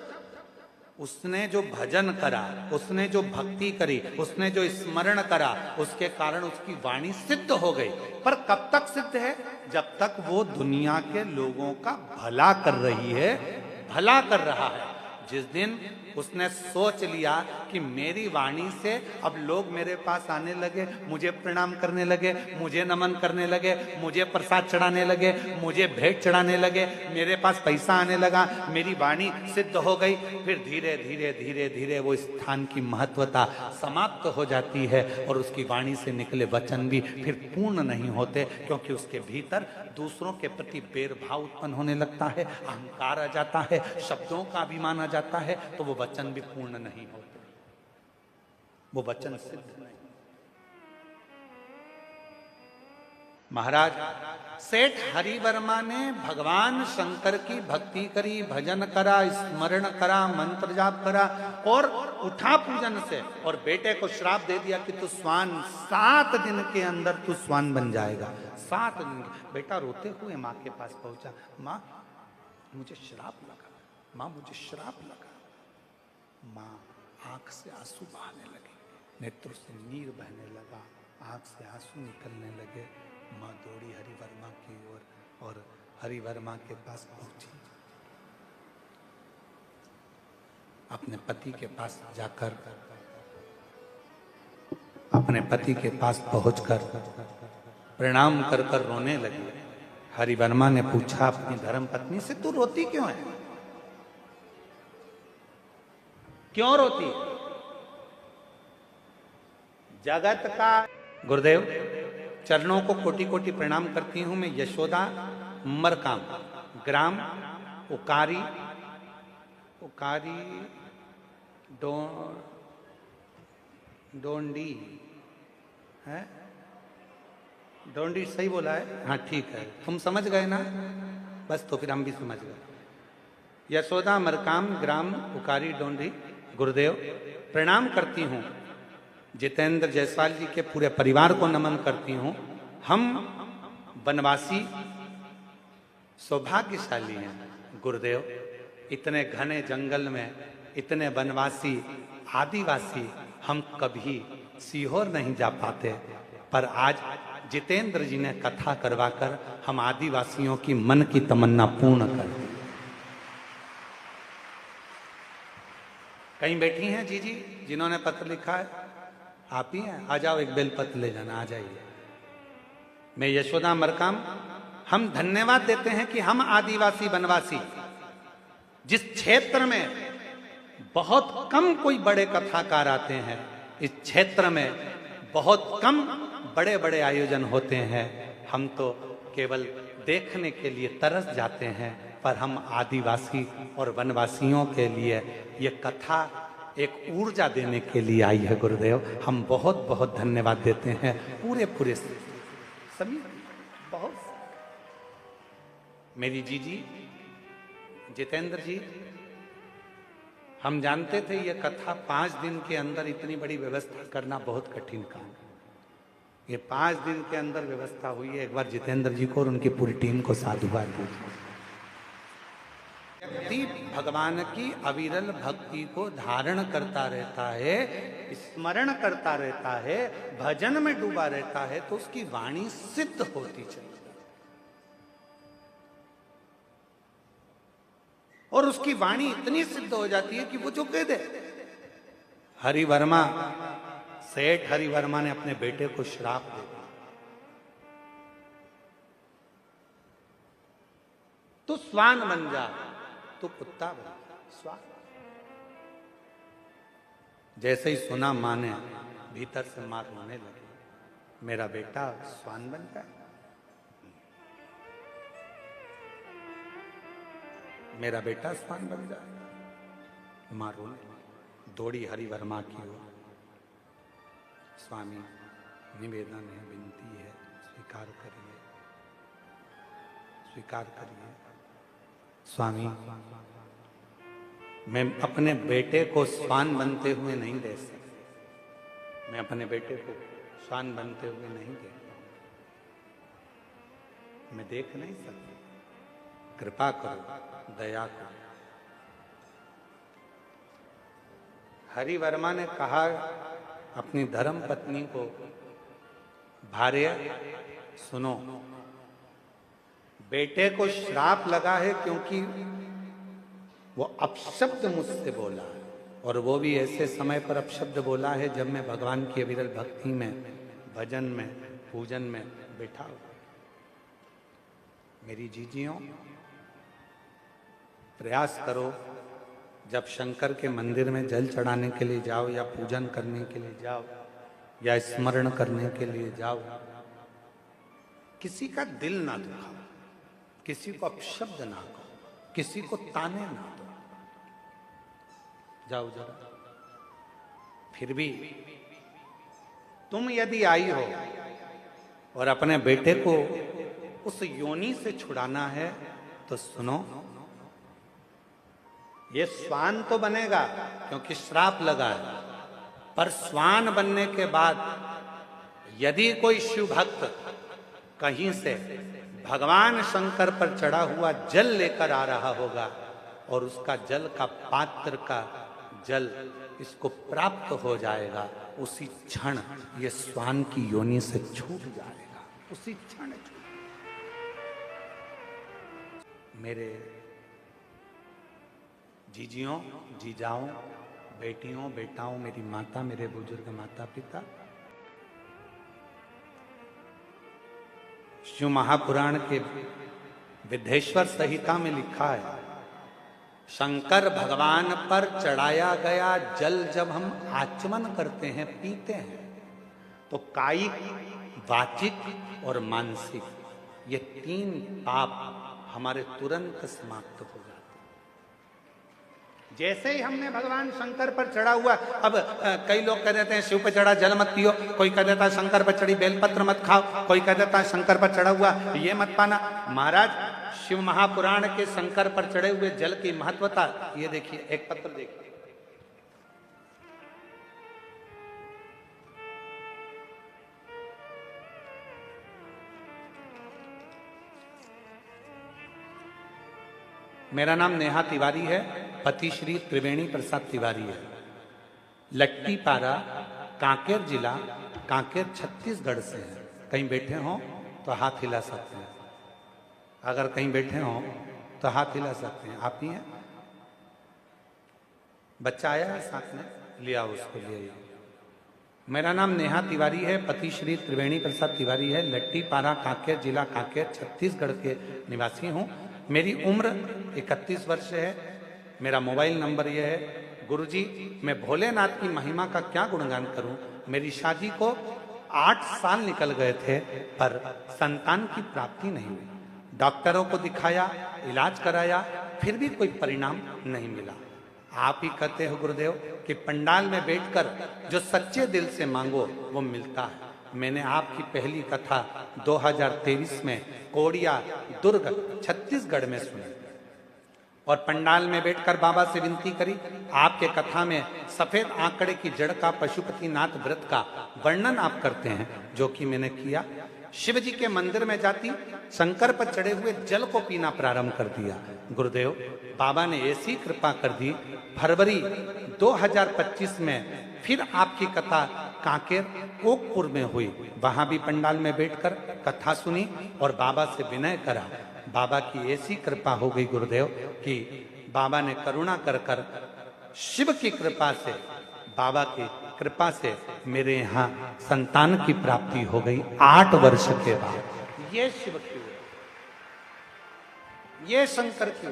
Speaker 1: उसने जो भजन करा, उसने जो भक्ति करी, उसने जो स्मरण करा, उसके कारण उसकी वाणी सिद्ध हो गई। पर कब तक सिद्ध है? जब तक वो दुनिया के लोगों का भला कर रही है, भला कर रहा है। जिस दिन उसने सोच लिया कि मेरी वाणी से अब लोग मेरे पास आने लगे, मुझे प्रणाम करने लगे, मुझे नमन करने लगे, मुझे प्रसाद चढ़ाने लगे, मुझे भेंट चढ़ाने लगे, मेरे पास पैसा आने लगा, मेरी वाणी सिद्ध हो गई, फिर धीरे धीरे धीरे धीरे वो स्थान की महत्वता समाप्त हो जाती है और उसकी वाणी से निकले वचन भी फिर पूर्ण नहीं होते, क्योंकि उसके भीतर दूसरों के प्रति भेदभाव उत्पन्न होने लगता है, अहंकार आ जाता है, शब्दों का अभिमान आ जाता है, तो वो वचन भी पूर्ण नहीं होते, वो वचन सिद्ध नहीं। महाराज सेठ हरिवर्मा ने भगवान शंकर की भक्ति करी, भजन करा, स्मरण करा, मंत्र जाप करा और उठा पूजन से, और बेटे को श्राप दे दिया कि तू स्वान, 7 दिन के अंदर तू स्वान बन जाएगा। 7 दिन। बेटा रोते हुए माँ के पास पहुंचा, माँ मुझे श्राप लगा, माँ मुझे श्राप लगा। माँ आंख से आंसू बहाने लगी, नेत्रों से नीर बहने लगा, आंख से आंसू निकलने लगे। माँ दौड़ी हरिवर्मा की ओर और हरिवर्मा के पास पहुंची। अपने पति के पास जाकर, अपने पति के पास पहुंचकर प्रणाम कर कर रोने लगी। हरिवर्मा ने पूछा अपनी धर्म पत्नी से, तू रोती क्यों है? क्यों रोती? जगत का गुरुदेव चरणों को कोटि कोटि प्रणाम करती हूं मैं। यशोदा मरकाम, ग्राम उकारी, उकारी डोंडी है, डोंडी सही बोला है? हाँ ठीक है, तुम समझ गए ना, बस तो फिर हम भी समझ गए। यशोदा मरकाम, ग्राम उकारी डोंडी। गुरुदेव प्रणाम करती हूँ, जितेंद्र जायसवाल जी के पूरे परिवार को नमन करती हूँ। हम वनवासी सौभाग्यशाली हैं गुरुदेव, इतने घने जंगल में इतने वनवासी आदिवासी हम कभी सीहोर नहीं जा पाते, पर आज जितेंद्र जी ने कथा करवाकर हम आदिवासियों की मन की तमन्ना पूर्ण कर दी। कहीं बैठी हैं जी जी जिन्होंने पत्र लिखा है? आप ही हैं? आ जाओ, एक बेलपत्र ले जाना, आ जाइए। मैं यशोदा मरकाम, हम धन्यवाद देते हैं कि हम आदिवासी वनवासी जिस क्षेत्र में बहुत कम कोई बड़े कथाकार आते हैं, इस क्षेत्र में बहुत कम बड़े बड़े आयोजन होते हैं, हम तो केवल देखने के लिए तरस जाते हैं, पर हम आदिवासी और वनवासियों के लिए ये कथा एक ऊर्जा देने के लिए आई है गुरुदेव। हम बहुत बहुत धन्यवाद देते हैं पूरे पूरे सभी। बहुत मेरी जीजी जितेंद्र जी हम जानते थे ये कथा 5 दिन के अंदर इतनी बड़ी व्यवस्था करना बहुत कठिन काम है। ये 5 दिन के अंदर व्यवस्था हुई है। एक बार जितेंद्र जी को और उनकी पूरी टीम को साधुवाद दीजिए। व्यक्ति भगवान की अविरल भक्ति को धारण करता रहता है, स्मरण करता रहता है, भजन में डूबा रहता है, तो उसकी वाणी सिद्ध होती चली और उसकी वाणी इतनी सिद्ध हो जाती है कि वो जो कह दे। हरिवर्मा, सेठ हरिवर्मा ने अपने बेटे को श्राप दे दिया, तू श्वान बन जा, तू कुत्ता बन जा, श्वान। जैसे ही सुना मां ने, भीतर से मां रोने लगी, मेरा बेटा श्वान बन जाए, मेरा बेटा श्वान बन जाए। मां रोने लगी, दौड़ी हरिवर्मा की ओर। स्वामी, निवेदन है, विनती है, स्वीकार करिए, स्वीकार करिए। स्वामी, मैं अपने बेटे को श्वान बनते हुए नहीं देख सकता, मैं अपने बेटे को श्वान बनते हुए नहीं देखता, मैं देख नहीं सकता, कृपा करो, दया करो। हरिवर्मा ने कहा अपनी धर्म पत्नी को, भार्य सुनो, बेटे को श्राप लगा है क्योंकि वो अपशब्द मुझसे बोला है, और वो भी ऐसे समय पर अपशब्द बोला है जब मैं भगवान की अविरल भक्ति में, भजन में, पूजन में बैठा हूं। मेरी जीजियों, प्रयास करो, जब शंकर के मंदिर में जल चढ़ाने के लिए जाओ या पूजन करने के लिए जाओ या स्मरण करने के लिए जाओ, किसी का दिल ना दुखाओ, किसी को अपशब्द ना कहो, किसी को ताने ना दो। जाओ जरा। फिर भी तुम यदि आई हो और अपने बेटे को उस योनि से छुड़ाना है तो सुनो, ये श्वान तो बनेगा क्योंकि श्राप लगा है, पर श्वान बनने के बाद यदि कोई शिव भक्त कहीं से भगवान शंकर पर चढ़ा हुआ जल लेकर आ रहा होगा और उसका जल का पात्र का जल इसको प्राप्त हो जाएगा, उसी क्षण ये श्वान की योनि से छूट जाएगा, उसी क्षण। मेरे जीजियों, जीजाओं, बेटियों, बेटाओं, मेरी माता, मेरे बुजुर्ग माता पिता, शिव महापुराण के विद्धेश्वर संहिता में लिखा है, शंकर भगवान पर चढ़ाया गया जल जब हम आचमन करते हैं, पीते हैं, तो कायिक, वाचिक और मानसिक ये 3 पाप हमारे तुरंत समाप्त हो जाते हैं। जैसे ही हमने भगवान शंकर पर चढ़ा हुआ, अब कई लोग कह देते हैं शिव पर चढ़ा जल मत पियो, कोई कह देता है शंकर पर चढ़ी बेलपत्र मत खाओ, कोई कह देता है शंकर पर चढ़ा हुआ ये मत पाना। महाराज, शिव महापुराण के शंकर पर चढ़े हुए जल की महत्वता ये देखिए, एक पत्र देखिए, मेरा नाम नेहा तिवारी है, पति श्री त्रिवेणी प्रसाद तिवारी है। लट्टीपारा, कांकेर जिला, कांकेर छत्तीसगढ़ से है। कहीं बैठे हो तो हाथ हिला सकते हैं, अगर कहीं बैठे हो तो हाथ हिला सकते हैं। आप ही हैं? बच्चा आया है साथ में, लिया उसको, ले आइए। मेरा नाम नेहा तिवारी है, पति श्री त्रिवेणी प्रसाद तिवारी है। लट्टीपारा, कांकेर जिला, कांकेर छत्तीसगढ़ के निवासी हूँ। मेरी उम्र 31 वर्ष है। मेरा मोबाइल नंबर यह है। गुरुजी, मैं भोलेनाथ की महिमा का क्या गुणगान करूं। मेरी शादी को 8 साल निकल गए थे पर संतान की प्राप्ति नहीं हुई। डॉक्टरों को दिखाया, इलाज कराया, फिर भी कोई परिणाम नहीं मिला। आप ही कहते हो गुरुदेव कि पंडाल में बैठकर जो सच्चे दिल से मांगो वो मिलता है। मैंने आपकी पहली कथा 2023 में कोड़िया, दुर्ग, छत्तीसगढ़ में सुनी। और पंडाल में बैठकर बाबा से विनती करी, आपके कथा में सफेद आंकड़े की जड़ का पशुपतिनाथ व्रत का वर्णन आप करते हैं, जो कि मैंने किया। शिव जी के मंदिर में जाती, शंकर पर चढ़े हुए जल को पीना प्रारंभ कर दिया। गुरुदेव बाबा ने ऐसी कृपा कर दी, फरवरी 2025 में फिर आपकी कथा कांकेर ओकपुर में हुई। वहां भी पंडाल में बैठकर कथा सुनी और बाबा से विनय करा। बाबा की ऐसी कृपा हो गई गुरुदेव कि बाबा ने करुणा कर कर शिव की कृपा से, बाबा की कृपा से मेरे यहाँ संतान की प्राप्ति हो गई 8 वर्ष के बाद। ये शिव की, ये शंकर की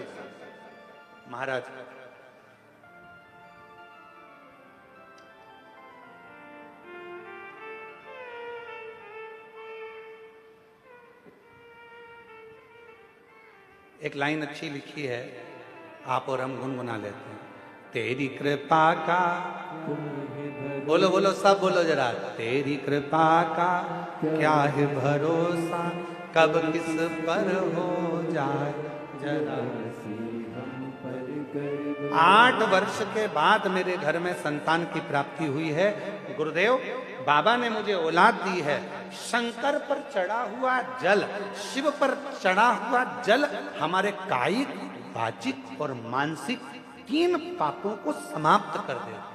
Speaker 1: महाराज। एक लाइन अच्छी लिखी है, आप और हम गुनगुना लेते हैं। तेरी कृपा का, बोलो बोलो सब बोलो जरा, तेरी कृपा का क्या है भरोसा, कब किस पर हो जाए जरा। 8 वर्ष के बाद मेरे घर में संतान की प्राप्ति हुई है। गुरुदेव बाबा ने मुझे औलाद दी है। शंकर पर चढ़ा हुआ जल, शिव पर चढ़ा हुआ जल हमारे कायिक, वाचिक और मानसिक 3 पापों को समाप्त कर देता।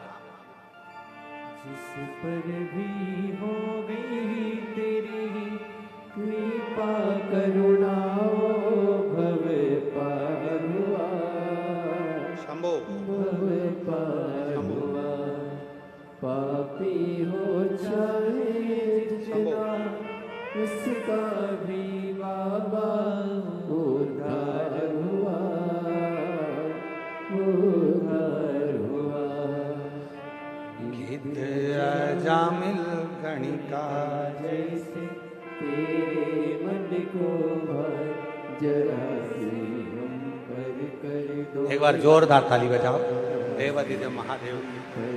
Speaker 2: जिस पर भी हो गई तेरी कृपा करुणा, भव पार हुआ,
Speaker 1: शंभो
Speaker 2: भव पार हुआ। पापी हो चाहे जितना, उसका भी बाबा उद्धार हुआ, उद्धार हुआ।
Speaker 1: गीत अजामिल गणिका
Speaker 2: जैसे तेरे मन को भर, जरा सी हम पर कर दो।
Speaker 1: एक बार जोरदार ताली बजाओ देवादिदेव महादेव की।
Speaker 2: कर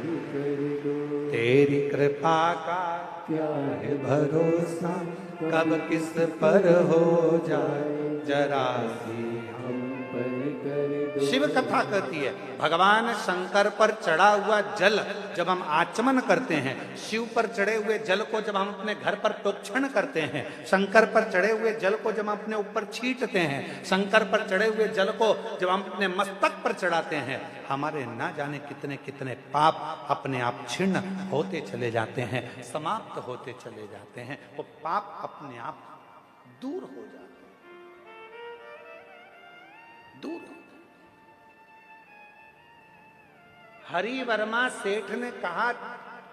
Speaker 2: दो
Speaker 1: तेरी कृपा का
Speaker 2: क्या
Speaker 1: है भरोसा, कब किस पर हो जाए जरा सी।
Speaker 2: हम पर कर दो।
Speaker 1: शिव कथा कहती है, भगवान शंकर पर चढ़ा हुआ जल जब हम आचमन करते हैं, शिव पर चढ़े हुए जल को जब हम अपने घर पर प्रोक्षण करते हैं, शंकर पर चढ़े हुए जल को जब हम अपने ऊपर छींटते हैं, शंकर पर चढ़े हुए जल को जब हम अपने मस्तक पर चढ़ाते हैं, हमारे ना जाने कितने कितने पाप अपने आप छिन्न होते चले जाते हैं, समाप्त होते चले जाते हैं। वो पाप अपने आप दूर हो जाते हैं, दूर। हरि वर्मा सेठ ने कहा,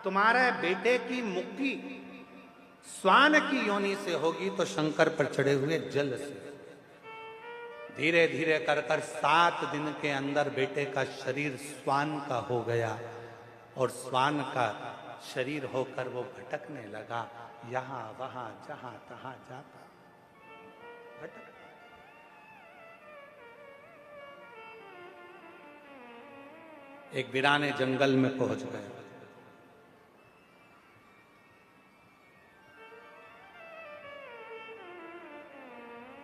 Speaker 1: तुम्हारे बेटे की मुक्ति स्वान की योनि से होगी तो शंकर पर चढ़े हुए जल से। धीरे धीरे कर कर 7 दिन के अंदर बेटे का शरीर स्वान का हो गया और स्वान का शरीर होकर वो भटकने लगा, यहां वहां जहां तहां जाता भटक। एक वीराने जंगल में पहुंच गए।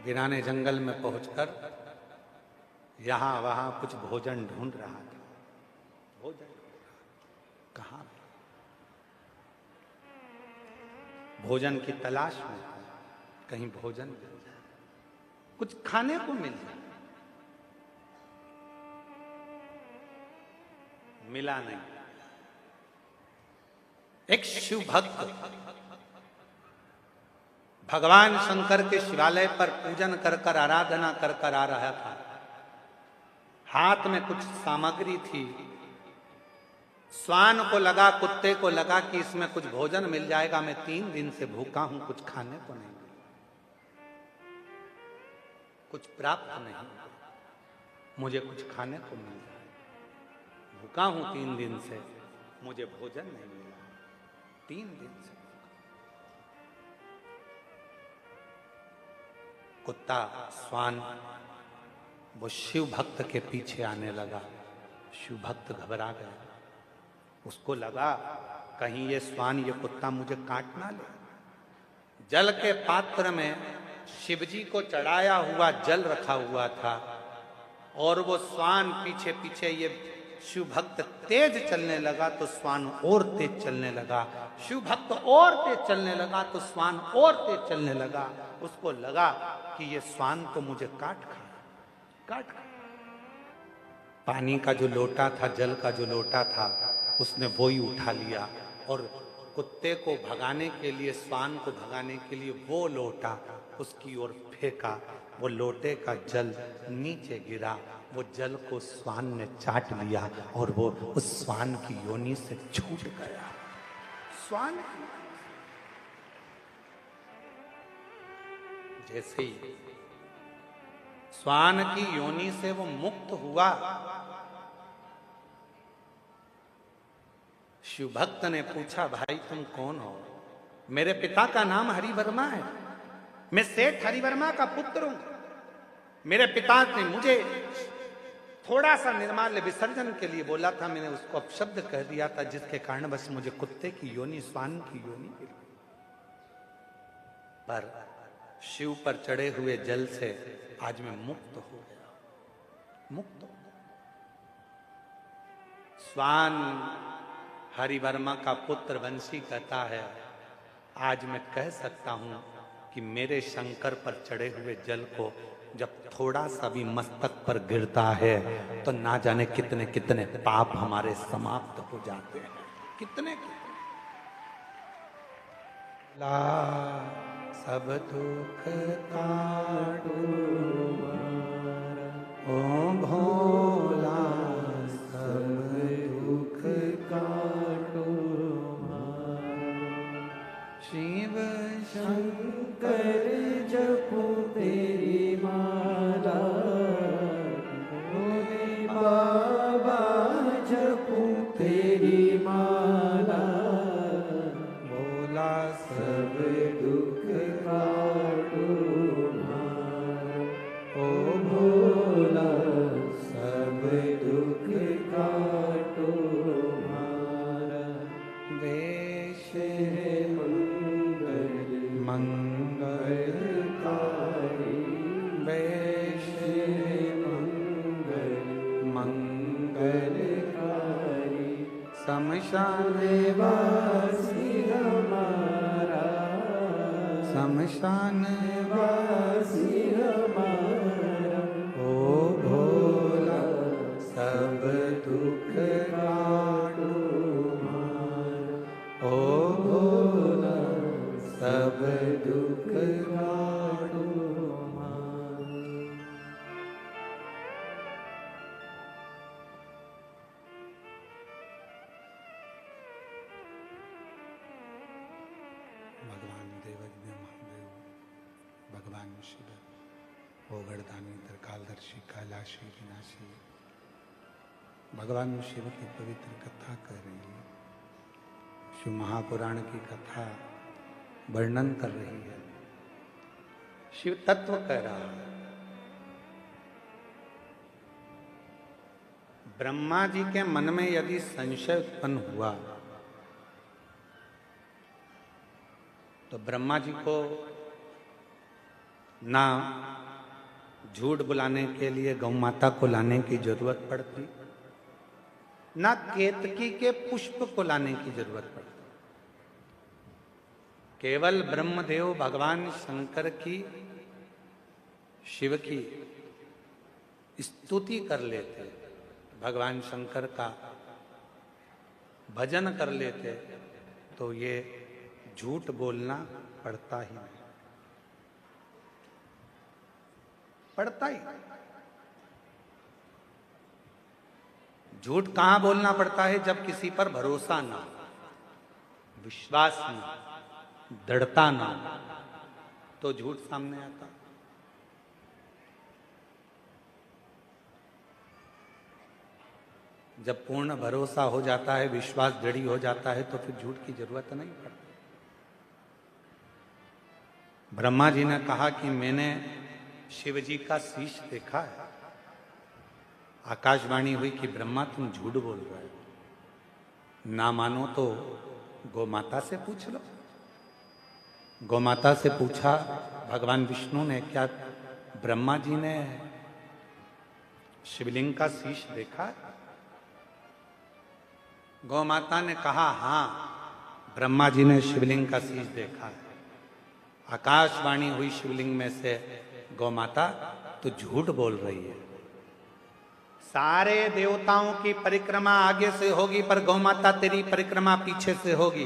Speaker 1: वीराने जंगल में पहुंचकर यहां वहां कुछ भोजन ढूंढ रहा था। भोजन कहां? भोजन की तलाश में, कहीं भोजन मिल जाए, कुछ खाने को मिल जाए। मिला नहीं। एक शिव भक्त भगवान शंकर के शिवालय पर पूजन कर कर, आराधना कर कर आ रहा था। हाथ में कुछ सामग्री थी। स्वान को लगा, कुत्ते को लगा कि इसमें कुछ भोजन मिल जाएगा, मैं 3 दिन से भूखा हूं, कुछ खाने को नहीं मिला, कुछ प्राप्त नहीं, मुझे कुछ खाने को मिल जाए। भूखा हूं 3 दिन से, मुझे भोजन नहीं मिला, 3 दिन से। कुत्ता स्वान वो शिव भक्त के पीछे आने लगा। शिव भक्त घबरा गया। उसको लगा कहीं ये स्वान, ये कुत्ता मुझे काट ना ले। जल के पात्र में शिवजी को चढ़ाया हुआ जल रखा हुआ था। और वो श्वान पीछे पीछे ये शिव भक्त तेज चलने लगा तो श्वान और तेज चलने लगा, शिव भक्त और तेज चलने लगा तो श्वान और तेज चलने लगा। उसको लगा कि ये श्वान तो मुझे काट खा। पानी का जो लोटा था, जल का जो लोटा था, उसने वो ही उठा लिया और कुत्ते को भगाने के लिए, श्वान को भगाने के लिए वो लोटा उसकी ओर फेंका। वो लोटे का जल नीचे गिरा, वो जल को श्वान ने चाट लिया और वो उस श्वान की योनि से छूट गया। श्वान जैसे ही श्वान की योनि से वो मुक्त हुआ, शिव भक्त ने पूछा, भाई तुम कौन हो? मेरे पिता का नाम हरिवर्मा है, मैं सेठ हरिवर्मा का पुत्र हूं। मेरे पिता ने मुझे थोड़ा सा निर्माल्य विसर्जन के लिए बोला था, मैंने उसको अपशब्द कह दिया था, जिसके कारण बस मुझे कुत्ते की योनि, श्वान की योनि मिली। पर शिव पर चढ़े हुए जल से आज मैं मुक्त हो गया, मुक्त। श्वान हरिवर्मा का पुत्र वंशी कहता है, आज मैं कह सकता हूं कि मेरे शंकर पर चढ़े हुए जल को जब थोड़ा सा भी मस्तक पर गिरता है तो ना जाने कितने कितने पाप हमारे समाप्त हो जाते हैं, कितने ला सब दुख काटो ओ भोला, सब दुख काटो शिव शंकर जपो तेरी माला, भोले बाबा जपो तेरी माला, भोला सब दुख काटो ओ भोला, सब दुख काटो वेश मंगलकारी, वेश मंगलकारी, शमशान वासी हमारा, शमशान वासी हमारा, ओ भोला सब दुख काटो ओ भोला, सब दुख काटो। भगवान देवज्ञ महादेव, भगवान शिव ओगड़दानी त्रिकालदर्शी कैलाशी विनाशी, भगवान शिव की पवित्र कथा कर रही है। शिव महापुराण की कथा वर्णन कर रही है, शिव तत्व कह रहा है। ब्रह्मा जी के मन में यदि संशय उत्पन्न हुआ तो ब्रह्मा जी को ना झूठ बुलाने के लिए गौ माता को लाने की जरूरत पड़ती, ना केतकी के पुष्प को लाने की जरूरत पड़ती। केवल ब्रह्मदेव भगवान शंकर की, शिव की स्तुति कर लेते, भगवान शंकर का भजन कर लेते तो ये झूठ बोलना पड़ता ही नहीं, पड़ता ही। झूठ कहां बोलना पड़ता है? जब किसी पर भरोसा ना, विश्वास ना, दृढ़ता ना, तो झूठ सामने आता। जब पूर्ण भरोसा हो जाता है, विश्वास दृढ़ हो जाता है, तो फिर झूठ की जरूरत नहीं पड़ती। ब्रह्मा जी ने कहा कि मैंने शिव जी का शीश देखा है। आकाशवाणी हुई कि ब्रह्मा तुम झूठ बोल रहे हो, ना मानो तो गोमाता से पूछ लो। गोमाता से पूछा भगवान विष्णु ने, क्या ब्रह्मा जी ने शिवलिंग का शीश देखा है? गौ माता ने कहा हाँ, ब्रह्मा जी ने शिवलिंग का शीश देखा है। आकाशवाणी हुई शिवलिंग में से, गौ माता तू झूठ बोल रही है। सारे देवताओं की परिक्रमा आगे से होगी, पर गौ माता तेरी परिक्रमा पीछे से होगी।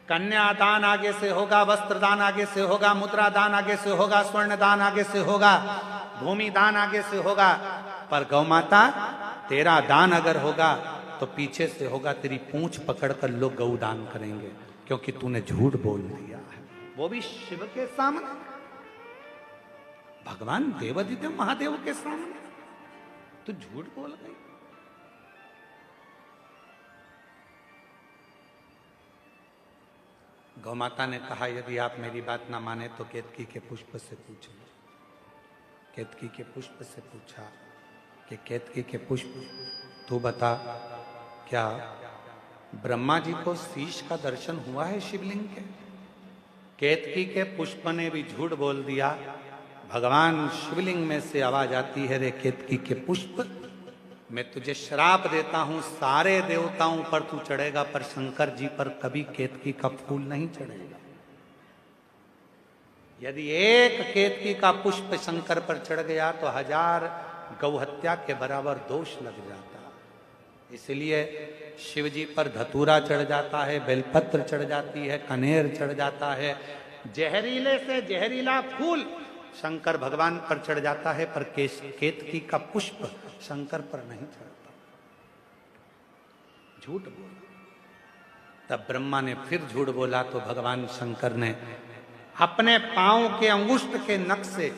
Speaker 1: कन्यादान आगे से होगा, वस्त्र दान आगे से होगा, मुद्रा दान आगे से होगा, स्वर्ण दान आगे से होगा, भूमि दान आगे से होगा, पर गौ माता तेरा दान अगर होगा तो पीछे से होगा। तेरी पूंछ पकड़कर लोग गौ दान करेंगे, क्योंकि तूने झूठ बोल दिया है, वो भी शिव के सामने, भगवान देवादिदेव महादेव के सामने तू झूठ बोल गई। गौ माता ने कहा यदि आप मेरी बात ना माने तो केतकी के पुष्प से पूछ लो। केतकी के पुष्प से पूछा कि केतकी के पुष्प तू बता, क्या ब्रह्मा जी को शीश का दर्शन हुआ है शिवलिंग के? केतकी के पुष्प ने भी झूठ बोल दिया। भगवान शिवलिंग में से आवाज आती है, रे केतकी के पुष्प, मैं तुझे श्राप देता हूं, सारे देवताओं पर तू चढ़ेगा पर शंकर जी पर कभी केतकी का फूल नहीं चढ़ेगा। यदि एक केतकी का पुष्प शंकर पर चढ़ गया तो 1000 गौहत्या के बराबर दोष लग जाता। इसलिए शिव जी पर धतूरा चढ़ जाता है, बेलपत्र चढ़ जाती है, कनेर चढ़ जाता है, जहरीले से जहरीला फूल शंकर भगवान पर चढ़ जाता है, पर केतकी का पुष्प शंकर पर नहीं चढ़ता। झूठ बोला। तब ब्रह्मा ने फिर झूठ बोला तो भगवान शंकर ने अपने पांव के अंगुष्ठ के नख से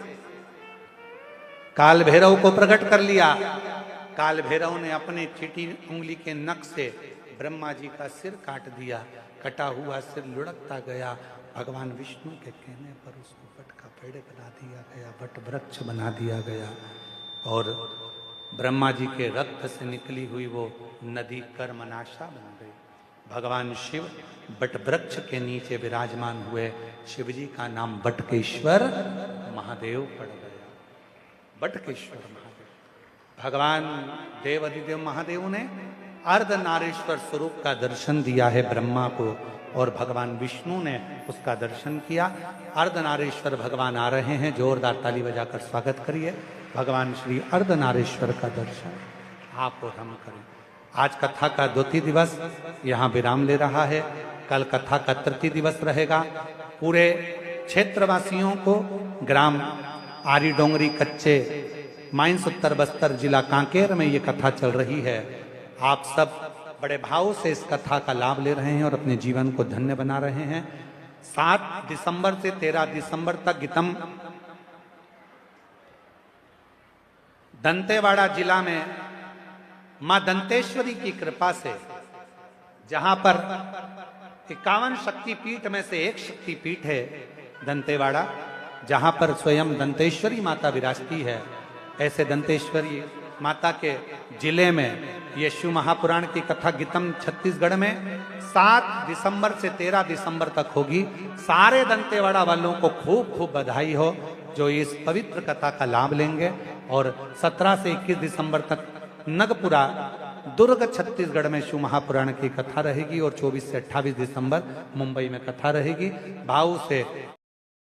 Speaker 1: काल भैरव को प्रकट कर लिया। काल भैरव ने अपने चीटी उंगली के नख से ब्रह्मा जी का सिर काट दिया। कटा हुआ सिर लुढ़कता गया। भगवान विष्णु के कहने पर उसको वट का पेड़ बना दिया गया, वट वृक्ष बना दिया गया, और ब्रह्मा जी के रक्त से निकली हुई वो नदी कर्मनाशा बन गई। भगवान शिव बट वृक्ष के नीचे विराजमान हुए। शिव जी का नाम बटकेश्वर महादेव पड़ गया। बटकेश्वर महादेव। भगवान देवादिदेव महादेव ने अर्धनारीश्वर स्वरूप का दर्शन दिया है ब्रह्मा को, और भगवान विष्णु ने उसका दर्शन किया। अर्धनारीश्वर भगवान आ रहे हैं, जोरदार ताली बजाकर स्वागत करिए। भगवान श्री अर्धनारीश्वर का दर्शन आप और हम करें। आज कथा का द्वितीय दिवस यहाँ विराम ले रहा है। कल कथा का तृतीय दिवस रहेगा। पूरे क्षेत्रवासियों को ग्राम आरी डोंगरी कच्चे माइंस उत्तर बस्तर जिला कांकेर में ये कथा चल रही है। आप सब बड़े भाव से इस कथा का लाभ ले रहे हैं और अपने जीवन को धन्य बना रहे हैं। 7 दिसंबर से 13 दिसंबर तक गीतम दंतेवाड़ा जिला में मां दंतेश्वरी की कृपा से, जहां पर 51 शक्तिपीठ में से एक शक्तिपीठ है दंतेवाड़ा, जहां पर स्वयं दंतेश्वरी माता विराजती है। ऐसे दंतेश्वरी माता के जिले में ये शिव महापुराण की कथा गीतम छत्तीसगढ़ में 7 दिसंबर से 13 दिसंबर तक होगी। सारे दंतेवाड़ा वालों को खूब खूब बधाई हो जो इस पवित्र कथा का लाभ लेंगे। और 17 से 21 दिसंबर तक नगपुरा दुर्ग छत्तीसगढ़ में शिव महापुराण की कथा रहेगी, और 24 से 28 दिसंबर मुंबई में कथा रहेगी। भाव से